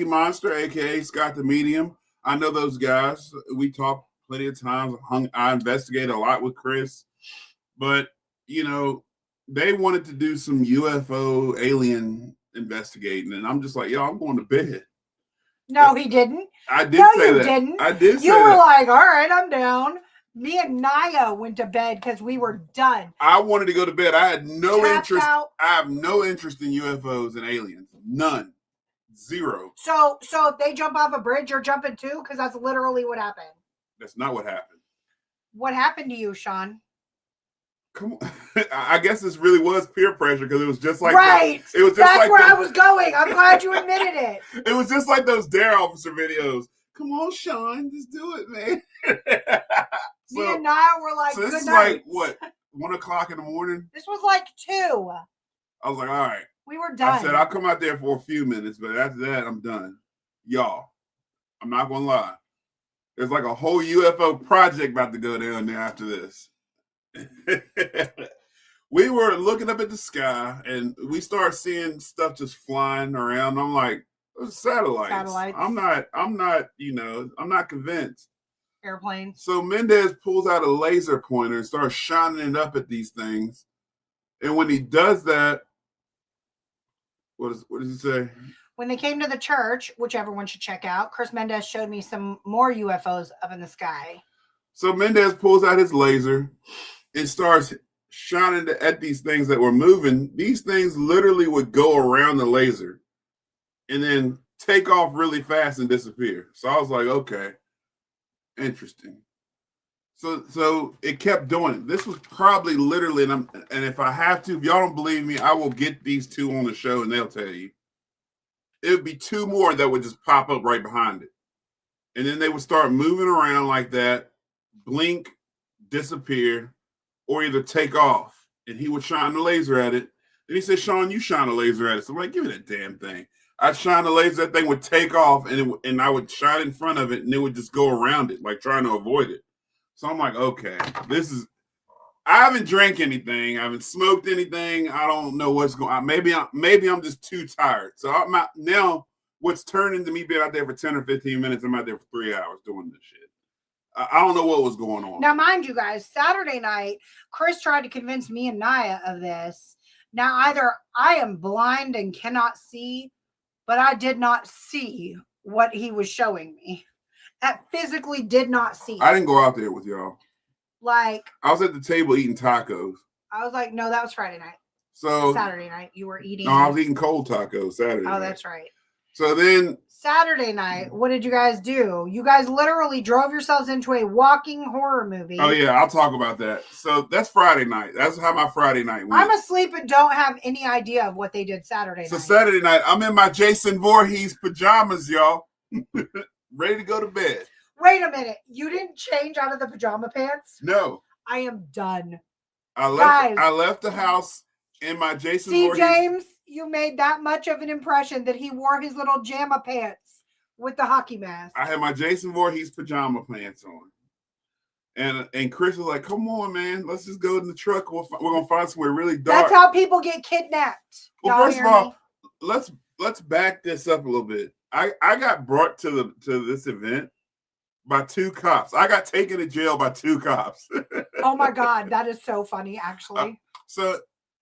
Monster, aka Scott the Medium. I know those guys. We talk plenty of times. I investigate a lot with Chris, but they wanted to do some UFO alien investigating, and I'm just like, yo, I'm going to bed. No, he didn't. I did say that. Didn't. I did say that. You were like, all right, I'm down. Me and Naya went to bed because we were done. I wanted to go to bed. I had no interest. I have no interest in UFOs and aliens. None. Zero. So if they jump off a bridge, you're jumping too? Because that's literally what happened. That's not what happened. What happened to you, Sean? Come on. I guess this really was peer pressure because it was just like right. It was just that's like where I was going. I'm glad you admitted it. It was just like those Dare Officer videos. Come on, Sean, just do it, man. Me and Naya were like, so this good is night. like what, 1 o'clock in the morning? This was like 2. I was like, all right. We were done. I said I'll come out there for a few minutes, but after that, I'm done. Y'all, I'm not gonna lie. There's like a whole UFO project about to go down there after this. We were looking up at the sky and we started seeing stuff just flying around. I'm like, those satellites. I'm not convinced. Airplanes. So Mendez pulls out a laser pointer and starts shining it up at these things. And when he does that, what does he say? When they came to the church, which everyone should check out, Chris Mendez showed me some more UFOs up in the sky. So Mendez pulls out his laser and starts shining at these things that were moving. These things literally would go around the laser and then take off really fast and disappear. So I was like, okay, interesting. So it kept doing it. This was probably literally, and if I have to, if y'all don't believe me, I will get these two on the show and they'll tell you. It would be 2 more that would just pop up right behind it. And then they would start moving around like that, blink, disappear, or either take off. And he would shine the laser at it. And he said, Sean, you shine a laser at it. So I'm like, give me that damn thing. I'd shine the laser, that thing would take off, and I would shine in front of it, and it would just go around it, like trying to avoid it. So I'm like, okay, I haven't drank anything. I haven't smoked anything. I don't know what's going on. Maybe I'm just too tired. So I'm out now. What's turned into me being out there for 10 or 15 minutes, I'm out there for 3 hours doing this shit. I don't know what was going on. Now, mind you guys, Saturday night, Chris tried to convince me and Naya of this. Now, either I am blind and cannot see, but I did not see what he was showing me. I physically did not see. I didn't go out there with y'all. Like, I was at the table eating tacos. I was like, no, that was Friday night. So Saturday night, you were eating. No, I was eating cold tacos Saturday. Oh, night. that's right. So then Saturday night, what did you guys do? You guys literally drove yourselves into a walking horror movie. Oh yeah, I'll talk about that. So that's Friday night. That's how my Friday night went. I'm asleep and don't have any idea of what they did Saturday night. So Saturday night, I'm in my Jason Voorhees pajamas, y'all. Ready to go to bed. Wait a minute. You didn't change out of the pajama pants? No. I am done. I left the house in my Jason Voorhees. James, you made that much of an impression that he wore his little jamma pants with the hockey mask. I had my Jason Voorhees pajama pants on. And Chris was like, come on, man. Let's just go in the truck. We're going to find somewhere really dark. That's how people get kidnapped. Well, first of all, let's back this up a little bit. I got brought to this event by 2 cops. I got taken to jail by 2 cops. Oh my God. That is so funny, actually.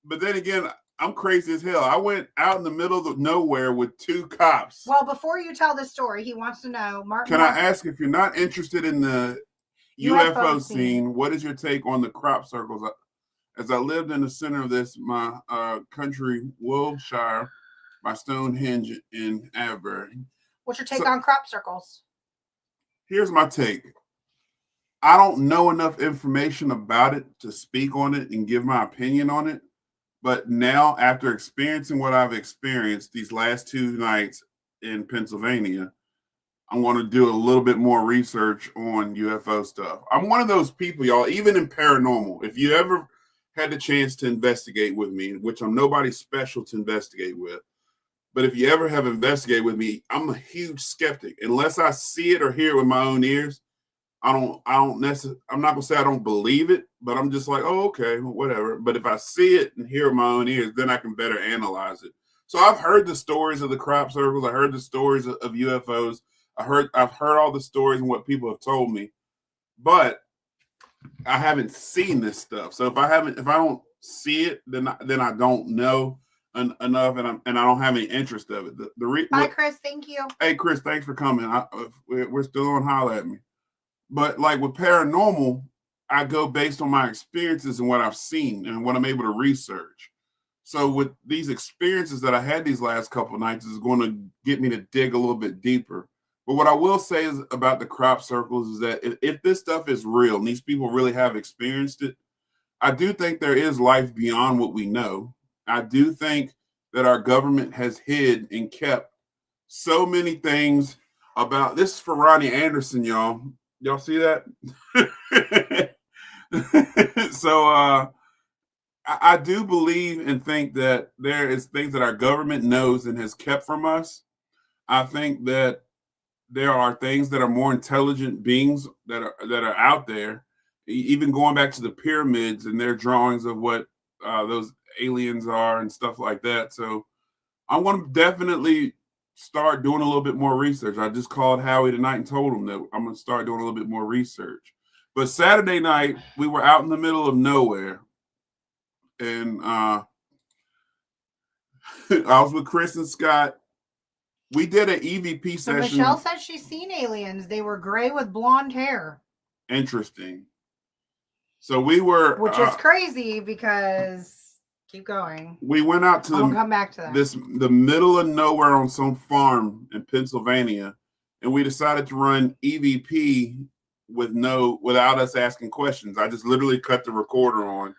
But then again, I'm crazy as hell. I went out in the middle of nowhere with 2 cops. Well, before you tell this story, he wants to know, Martin. Can I ask, if you're not interested in the UFO scene, what is your take on the crop circles? As I lived in the center of this, my country, Wiltshire, by Stonehenge in Avebury. What's your take on crop circles? Here's my take. I don't know enough information about it to speak on it and give my opinion on it. But now, after experiencing what I've experienced these last 2 nights in Pennsylvania, I'm going to do a little bit more research on UFO stuff. I'm one of those people, y'all, even in paranormal, if you ever had the chance to investigate with me, which I'm nobody special to investigate with, but if you ever have investigated with me, I'm a huge skeptic. Unless I see it or hear it with my own ears, I'm not gonna say I don't believe it, but I'm just like, oh, okay, whatever. But if I see it and hear it with my own ears, then I can better analyze it. So I've heard the stories of the crop circles. I heard the stories of UFOs. I've heard all the stories and what people have told me, but I haven't seen this stuff. So if I don't see it, then I don't know enough, and I don't have any interest of it. Bye, Chris. Thank you. Hey, Chris, thanks for coming. We're still on. Holler at me. But like with paranormal, I go based on my experiences and what I've seen and what I'm able to research. So with these experiences that I had these last couple of nights is going to get me to dig a little bit deeper. But what I will say is about the crop circles is that if this stuff is real and these people really have experienced it, I do think there is life beyond what we know. I do think that our government has hid and kept so many things about this. Is for Ronnie Anderson, y'all. Y'all see that? So I do believe and think that there is things that our government knows and has kept from us. I think that there are things that are more intelligent beings that are out there, even going back to the pyramids and their drawings of what those aliens are and stuff like that. So I'm going to definitely start doing a little bit more research. I just called Howie tonight and told him that I'm going to start doing a little bit more research. But Saturday night, we were out in the middle of nowhere. And I was with Chris and Scott. We did an EVP So session. Michelle said she's seen aliens. They were gray with blonde hair. Interesting. So we were... Which is crazy because... Keep going. We went out to I'll come back to that. the middle of nowhere on some farm in Pennsylvania, and we decided to run EVP without us asking questions. I just literally cut the recorder on,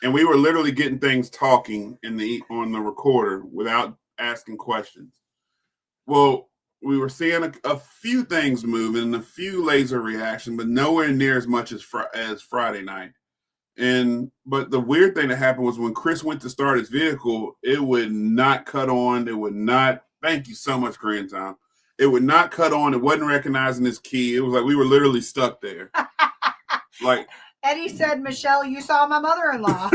and we were literally getting things talking on the recorder without asking questions. Well, we were seeing a few things moving and a few laser reaction, but nowhere near as much as Friday night. But the weird thing that happened was when Chris went to start his vehicle, it would not cut on. It would not. Thank you so much, Korean Time. It would not cut on. It wasn't recognizing his key. It was like we were literally stuck there. Like Eddie said, Michelle, you saw my mother-in-law.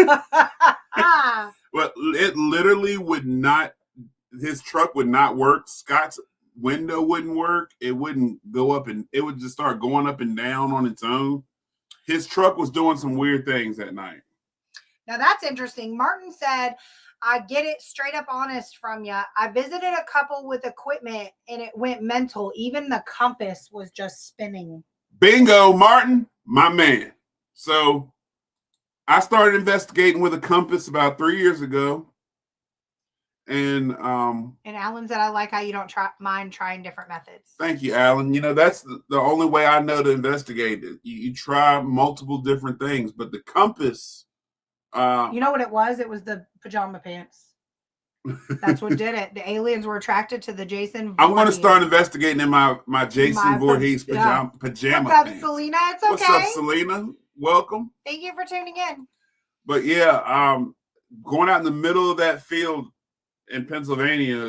Well, it literally would not. His truck would not work. Scott's window wouldn't work. It wouldn't go up, and it would just start going up and down on its own. His truck was doing some weird things that night. Now that's interesting. Martin said, I get it straight up honest from you. I visited a couple with equipment and it went mental. Even the compass was just spinning. Bingo, Martin, my man. So I started investigating with a compass about 3 years ago. And Alan said, I like how you don't mind trying different methods. Thank you, Alan. That's the only way I know to investigate it. You try multiple different things, but the compass. You know what it was? It was the pajama pants. That's what did it. The aliens were attracted to the Jason Voorhees. I'm going to start investigating in my Jason Voorhees pajama What's up, pants. Selena? It's okay. What's up, Selena? Welcome. Thank you for tuning in. But yeah, going out in the middle of that field in Pennsylvania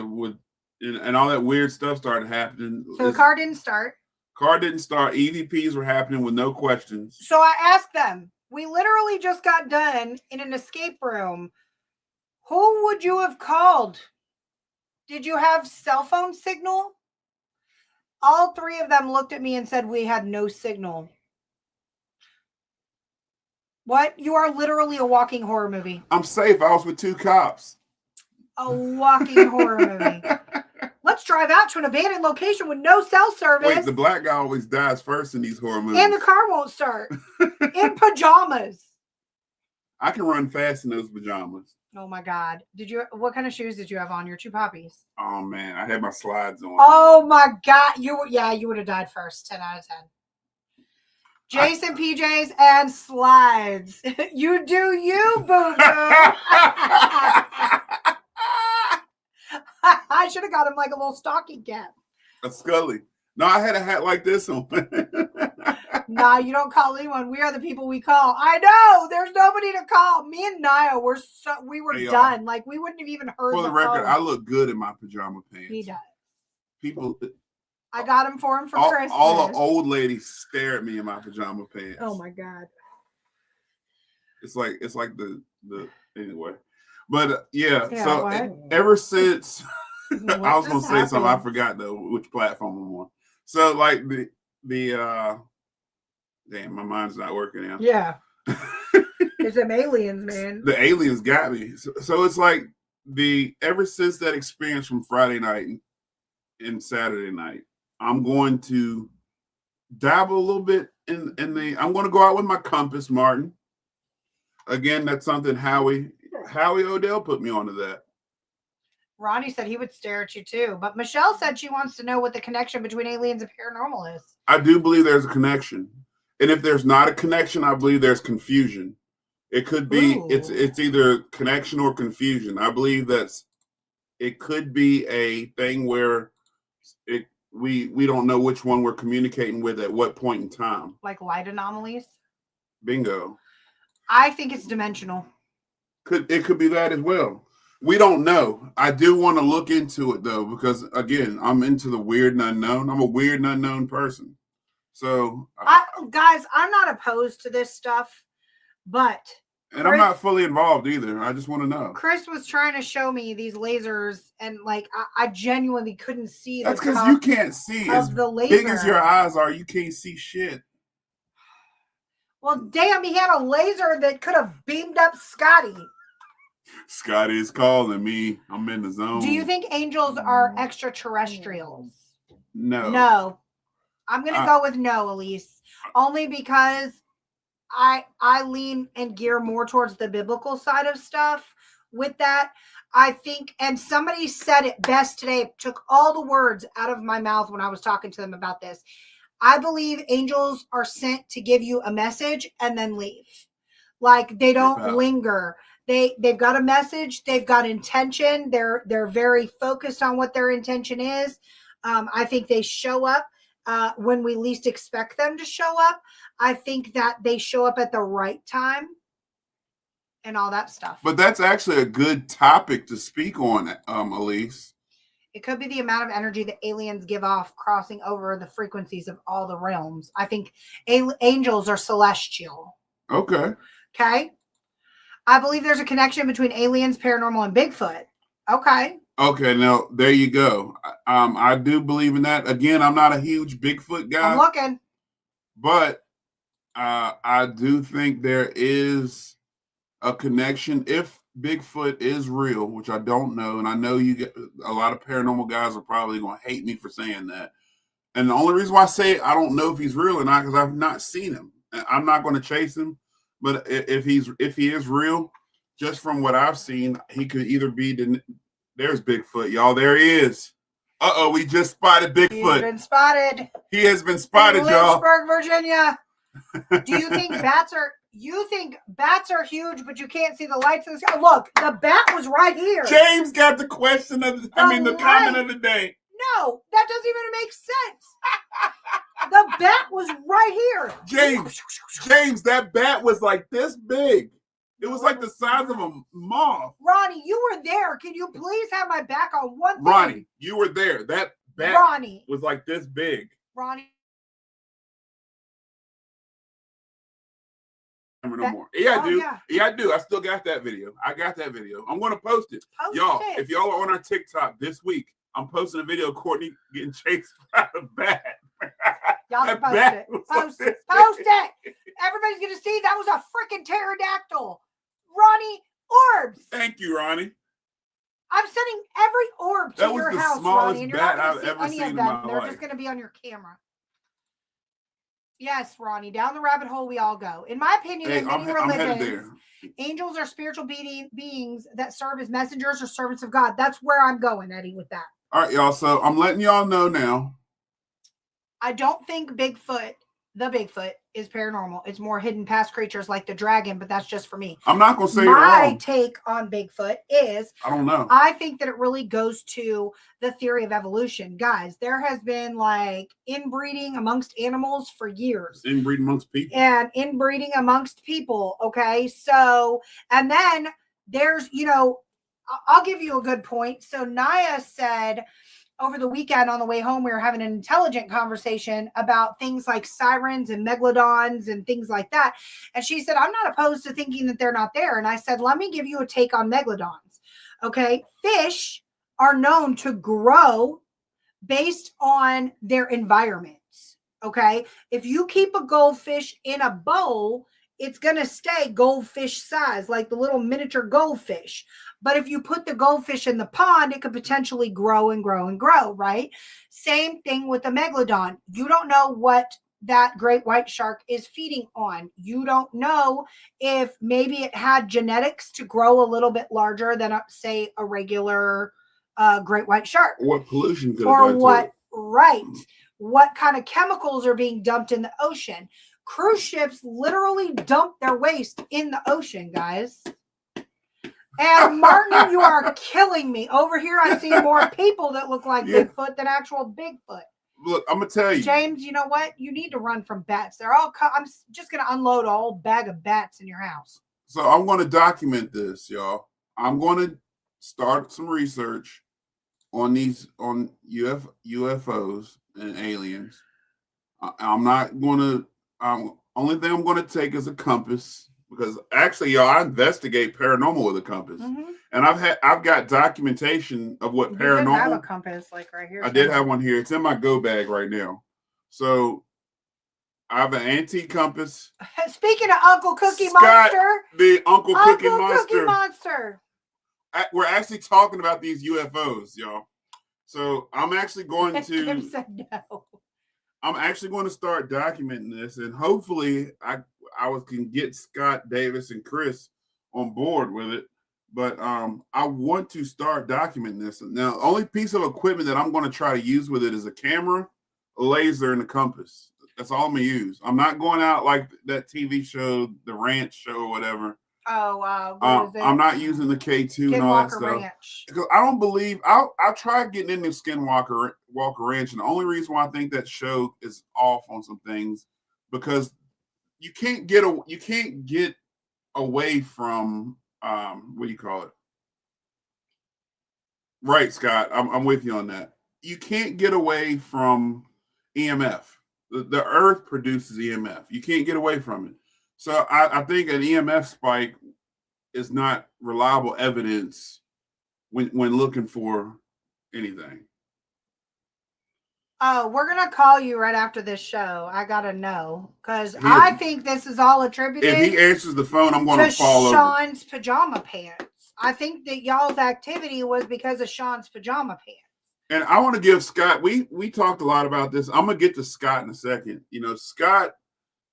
and all that weird stuff started happening. So the car didn't start. EVPs were happening with no questions. So I asked them, we literally just got done in an escape room. Who would you have called? Did you have cell phone signal? All three of them looked at me and said we had no signal. What? You are literally a walking horror movie. I'm safe. I was with 2 cops. A walking horror movie. Let's drive out to an abandoned location with no cell service. Wait, the black guy always dies first in these horror movies. And the car won't start. In pajamas. I can run fast in those pajamas. Oh my God. What kind of shoes did you have on? Your 2 poppies? Oh man, I had my slides on. Oh my God. You would have died first. 10 out of 10. Jason PJs and slides. You do you, boo-boo. I should have got him like a little stocking cap. A Scully. No, I had a hat like this on. Nah, you don't call anyone. We are the people we call. I know. There's nobody to call. Me and Naya we were done. Like we wouldn't have even heard. For the record, I look good in my pajama pants. He does. People. I got him for him for Christmas. All the old ladies stare at me in my pajama pants. Oh my God. It's like the anyway. But yeah, so what? Ever since What I was gonna just say something, I happened? forgot though which platform I'm on. So like the damn, my mind's not working now. Yeah. It's them aliens, man. The aliens got me. So it's like ever since that experience from Friday night and Saturday night, I'm going to dabble a little bit in I'm going to go out with my compass, Martin. Again, that's something Howie Odell put me onto that. Ronnie said he would stare at you too. But Michelle said she wants to know what the connection between aliens and paranormal is. I do believe there's a connection. And if there's not a connection, I believe there's confusion. It could be, it's either connection or confusion. I believe it could be a thing where we don't know which one we're communicating with at what point in time. Like light anomalies? Bingo. I think it's dimensional. It could be that as well. We don't know. I do want to look into it though, because again, I'm into the weird and unknown. I'm a weird and unknown person. So guys, I'm not opposed to this stuff, but and I'm not fully involved either. I just want to know. Chris was trying to show me these lasers, and like I genuinely couldn't see. That's because you can't see. As the laser. Big as your eyes are, you can't see shit. Well, damn, he had a laser that could have beamed up Scotty. Scotty is calling me. I'm in the zone. Do you think angels are extraterrestrials? No. No. I'm going to go with no, Elise. Only because I lean and gear more towards the biblical side of stuff with that. I think, and somebody said it best today, took all the words out of my mouth when I was talking to them about this. I believe angels are sent to give you a message and then leave. Like they don't linger. They've got a message. They've got intention. They're very focused on what their intention is. I think they show up when we least expect them to show up. I think that they show up at the right time and all that stuff. But that's actually a good topic to speak on, Elise. It could be the amount of energy that aliens give off crossing over the frequencies of all the realms. I think angels are celestial. Okay. Okay. I believe there's a connection between aliens, paranormal, and Bigfoot. Okay. Okay, now there you go. I do believe in that. Again, I'm not a huge Bigfoot guy. I'm looking. But I do think there is a connection. If Bigfoot is real, which I don't know, and I know a lot of paranormal guys are probably going to hate me for saying that. And the only reason why I say I don't know if he's real or not because I've not seen him. I'm not going to chase him, but if he is real, just from what I've seen, he could either be there's Bigfoot, y'all. There he is. We just spotted Bigfoot. He's been spotted. He has been spotted, in y'all. Lynchburg, Virginia. Do you think bats are? You think bats are huge, but you can't see the lights in the sky? Look, the bat was right here. James got the question of the comment of the day. No, that doesn't even make sense. The bat was right here. James, that bat was like this big. It was like the size of a moth. Ronnie, you were there. Can you please have my back on one thing? Ronnie, you were there. That bat was like this big. Ronnie. No more. Yeah, I do. Yeah, I do. I still got that video. I got that video. I'm going to post it. If y'all are on our TikTok this week, I'm posting a video of Courtney getting chased by a bat. Y'all can post it. Post it. Post it. Everybody's going to see that was a freaking pterodactyl. Ronnie, orbs. Thank you, Ronnie. I'm sending every orb to your house, Ronnie. And you're not I've going to see ever any seen of in them. my They're life. just going to be on your camera. Yes, Ronnie, down the rabbit hole we all go. In my opinion, in many religions, angels are spiritual beings that serve as messengers or servants of God. That's where I'm going, Eddie, with that. All right, y'all. So I'm letting y'all know now. I don't think the Bigfoot is paranormal. It's more hidden past creatures like the dragon, but that's just for me. I'm not going to say you're wrong. My wrong. take on Bigfoot is, I don't know. I think that it really goes to the theory of evolution. Guys, there has been like inbreeding amongst animals for years. Inbreeding amongst people. And inbreeding amongst people. Okay. So, and then there's, I'll give you a good point. So Naya said, over the weekend on the way home, we were having an intelligent conversation about things like sirens and megalodons and things like that. And she said, I'm not opposed to thinking that they're not there. And I said, let me give you a take on megalodons. Okay. Fish are known to grow based on their environments. Okay. If you keep a goldfish in a bowl, it's going to stay goldfish size, like the little miniature goldfish. But if you put the goldfish in the pond, it could potentially grow and grow and grow, right? Same thing with the megalodon. You don't know what that great white shark is feeding on. You don't know if maybe it had genetics to grow a little bit larger than, say, a regular great white shark. What pollution could or have what, right? What kind of chemicals are being dumped in the ocean? Cruise ships literally dump their waste in the ocean, guys. And Martin, you are killing me. Over here, I see more people that look like Bigfoot than actual Bigfoot. Look, I'm going to tell you. James, you know what? You need to run from bats. They're all, I'm just going to unload a whole bag of bats in your house. So I'm going to document this, y'all. I'm going to start some research on UFOs and aliens. I'm not going to, only thing I'm going to take is a compass. Because actually, y'all, I investigate paranormal with a compass, and I've got documentation of what paranormal. You have a compass, like right here. I did have one here. It's in my go bag right now. So I have an antique compass. Speaking of Uncle Cookie Monster, the Uncle Cookie Monster. We're actually talking about these UFOs, y'all. So I'm actually going to. Kim said no. I'm actually going to start documenting this, and hopefully I can get Scott, Davis, and Chris on board with it. But I want to start documenting this. Now, the only piece of equipment that I'm going to try to use with it is a camera, a laser, and a compass. That's all I'm going to use. I'm not going out like that TV show, The Ranch Show or whatever. Oh, wow. I'm not using the K2 and all that stuff. Ranch. Because I don't believe I'll try getting into Skinwalker Ranch, and the only reason why I think that show is off on some things because you can't get away from what do you call it? Right, Scott. I'm with you on that. You can't get away from EMF. The Earth produces EMF. You can't get away from it. So I think an EMF spike is not reliable evidence when looking for anything. Oh, we're going to call you right after this show. I got to know because I think this is all attributed. If he answers the phone, I'm going to follow Sean's pajama pants. I think that y'all's activity was because of Sean's pajama pants. And I want to give Scott, we talked a lot about this. I'm going to get to Scott in a second. You know, Scott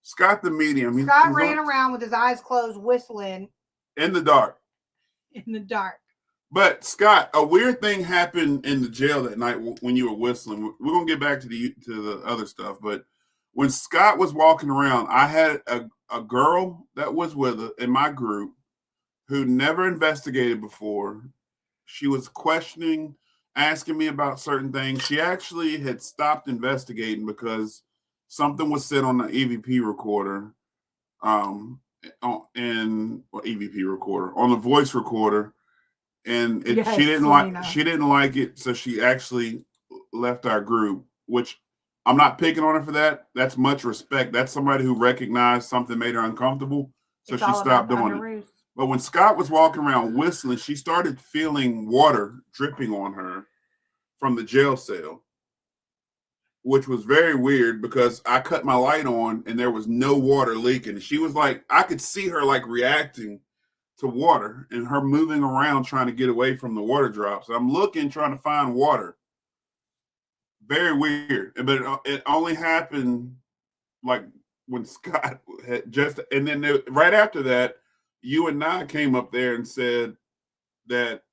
Scott the medium. Scott ran around with his eyes closed, whistling in the dark. In the dark. But Scott, a weird thing happened in the jail that night when you were whistling. We're gonna get back to the other stuff, but when Scott was walking around, I had a girl that was with her in my group who never investigated before. She was questioning, asking me about certain things. She actually had stopped investigating because something was said on the EVP recorder, on the voice recorder, and Yes, she didn't Selena. she didn't like it, so she actually left our group. Which I'm not picking on her for that. That's much respect. That's somebody who recognized something made her uncomfortable, so she stopped doing it. But when Scott was walking around whistling, she started feeling water dripping on her from the jail cell, which was very weird because I cut my light on and there was no water leaking. She was like, I could see her like reacting to water and her moving around trying to get away from the water drops. I'm looking, trying to find water. Very weird. But it only happened like when Scott had and then right after that, you and I came up there and said that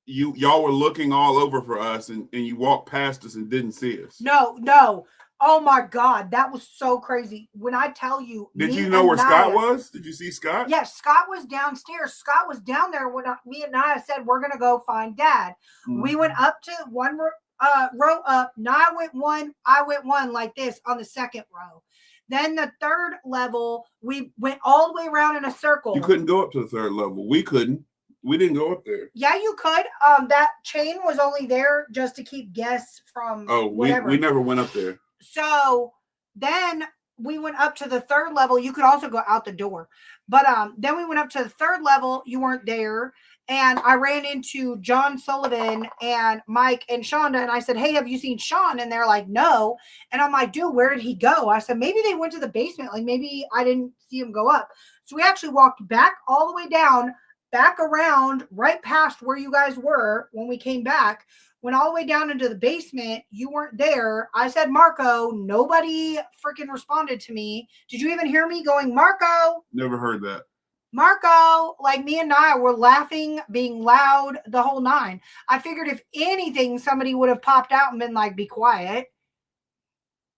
y'all were looking all over for us and you walked past us and didn't see us. No. Oh my God, that was so crazy. When I tell you, did you know where Scott was? Did you see Scott? Yes, Scott was downstairs. Scott was down there when me and Naya said we're gonna go find Dad. Mm-hmm. We went up to one row up. Naya went one, I went one like this on the second row. Then the third level, we went all the way around in a circle. You couldn't go up to the third level. We couldn't. We didn't go up there. Yeah, you could. That chain was only there just to keep guests from whatever. We never went up there. So then we went up to the third level. You could also go out the door. But then we went up to the third level. You weren't there. And I ran into John Sullivan and Mike and Shonda. And I said, hey, have you seen Sean? And they're like, no. And I'm like, dude, where did he go? I said, maybe they went to the basement. Like maybe I didn't see him go up. So we actually walked back all the way down, back around, right past where you guys were when we came back. Went all the way down into the basement. You weren't there. I said, Marco. Nobody freaking responded to me. Did you even hear me going, Marco? Never heard that. Marco, like me and Naya were laughing, being loud, the whole nine. I figured if anything, somebody would have popped out and been like, be quiet.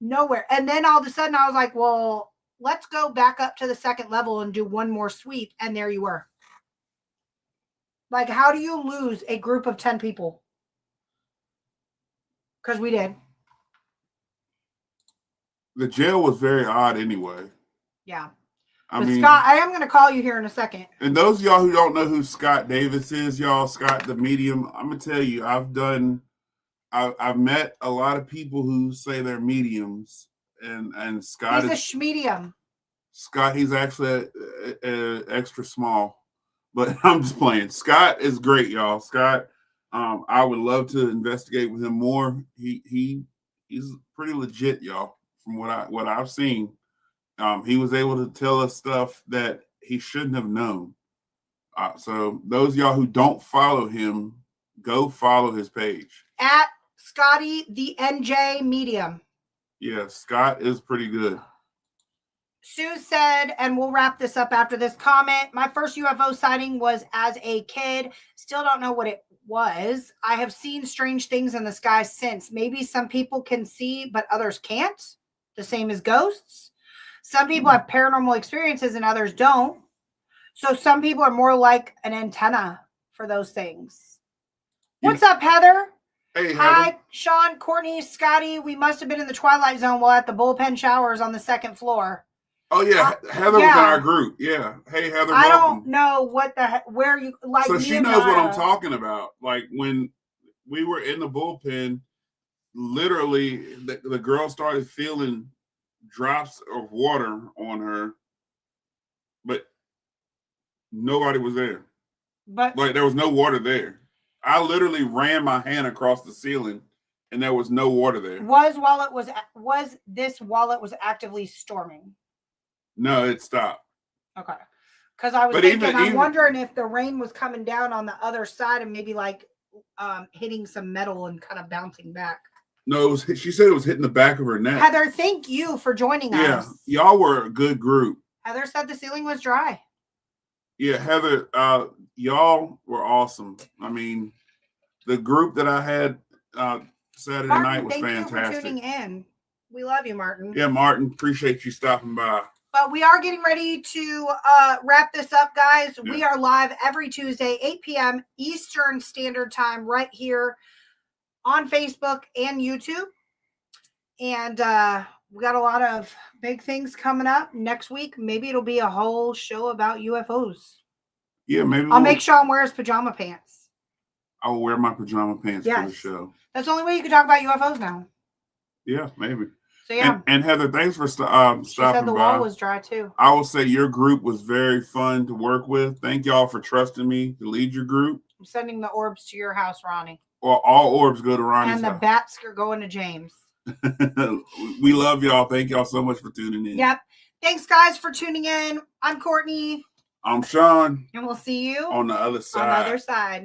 Nowhere. And then all of a sudden I was like, well, let's go back up to the second level and do one more sweep. And there you were. Like, how do you lose a group of 10 people? Because we did. The jail was very odd anyway. Yeah. I mean, Scott, I am going to call you here in a second. And those of y'all who don't know who Scott Davis is, y'all, Scott the medium, I'm going to tell you, I've met a lot of people who say they're mediums, and Scott he's a schmedium. Scott, he's actually a extra small, but I'm just playing. Scott is great, y'all. Scott, I would love to investigate with him more. He's pretty legit, y'all, from what I've seen. He was able to tell us stuff that he shouldn't have known. So those of y'all who don't follow him, go follow his page. At Scotty the NJ Medium. Yeah, Scott is pretty good. Sue said, and we'll wrap this up after this comment, my first UFO sighting was as a kid. Still don't know what it was. I have seen strange things in the sky since. Maybe some people can see, but others can't. The same as ghosts. Some people have paranormal experiences and others don't. So some people are more like an antenna for those things. What's up, Heather? Hey, Heather. Hi, Sean, Courtney, Scotty. We must have been in the Twilight Zone while at the bullpen showers on the second floor. Oh, yeah. Heather was in our group. Yeah. Hey, Heather. I welcome. don't know what where you like. So she knows what I'm talking about. Like when we were in the bullpen, literally the girl started feeling drops of water on her, but nobody was there. But like there was no water there. I literally ran my hand across the ceiling and there was no water there. Was this while it was actively storming? No, it stopped. Okay. Because I was thinking, I'm wondering if the rain was coming down on the other side and maybe like hitting some metal and kind of bouncing back. No, she said it was hitting the back of her neck. Heather, thank you for joining Yeah, us. y'all were a good group. Heather said the ceiling was dry. Yeah, Heather, y'all were awesome. I mean, the group that I had Saturday Martin, night was thank fantastic. you for tuning in. We love you, Martin. Yeah, Martin, appreciate you stopping by. But we are getting ready to wrap this up, guys. Yeah. We are live every Tuesday, 8 p.m. Eastern Standard Time, right here on Facebook and YouTube. And we got a lot of big things coming up next week. Maybe it'll be a whole show about UFOs. Yeah, maybe I'll make Sean wear his pajama pants. I will wear my pajama pants for the show. That's the only way you can talk about UFOs now. Yeah, maybe. So yeah. And Heather, thanks for stopping She said the by. wall was dry too. I will say your group was very fun to work with. Thank y'all for trusting me to lead your group. I'm sending the orbs to your house, Ronnie. Well, all orbs go to Ronnie's and the house. bats are going to James. We love y'all. Thank y'all so much for tuning in. Yep. Thanks, guys, for tuning in. I'm Courtney. I'm Sean. And we'll see you on the other side. On the other side.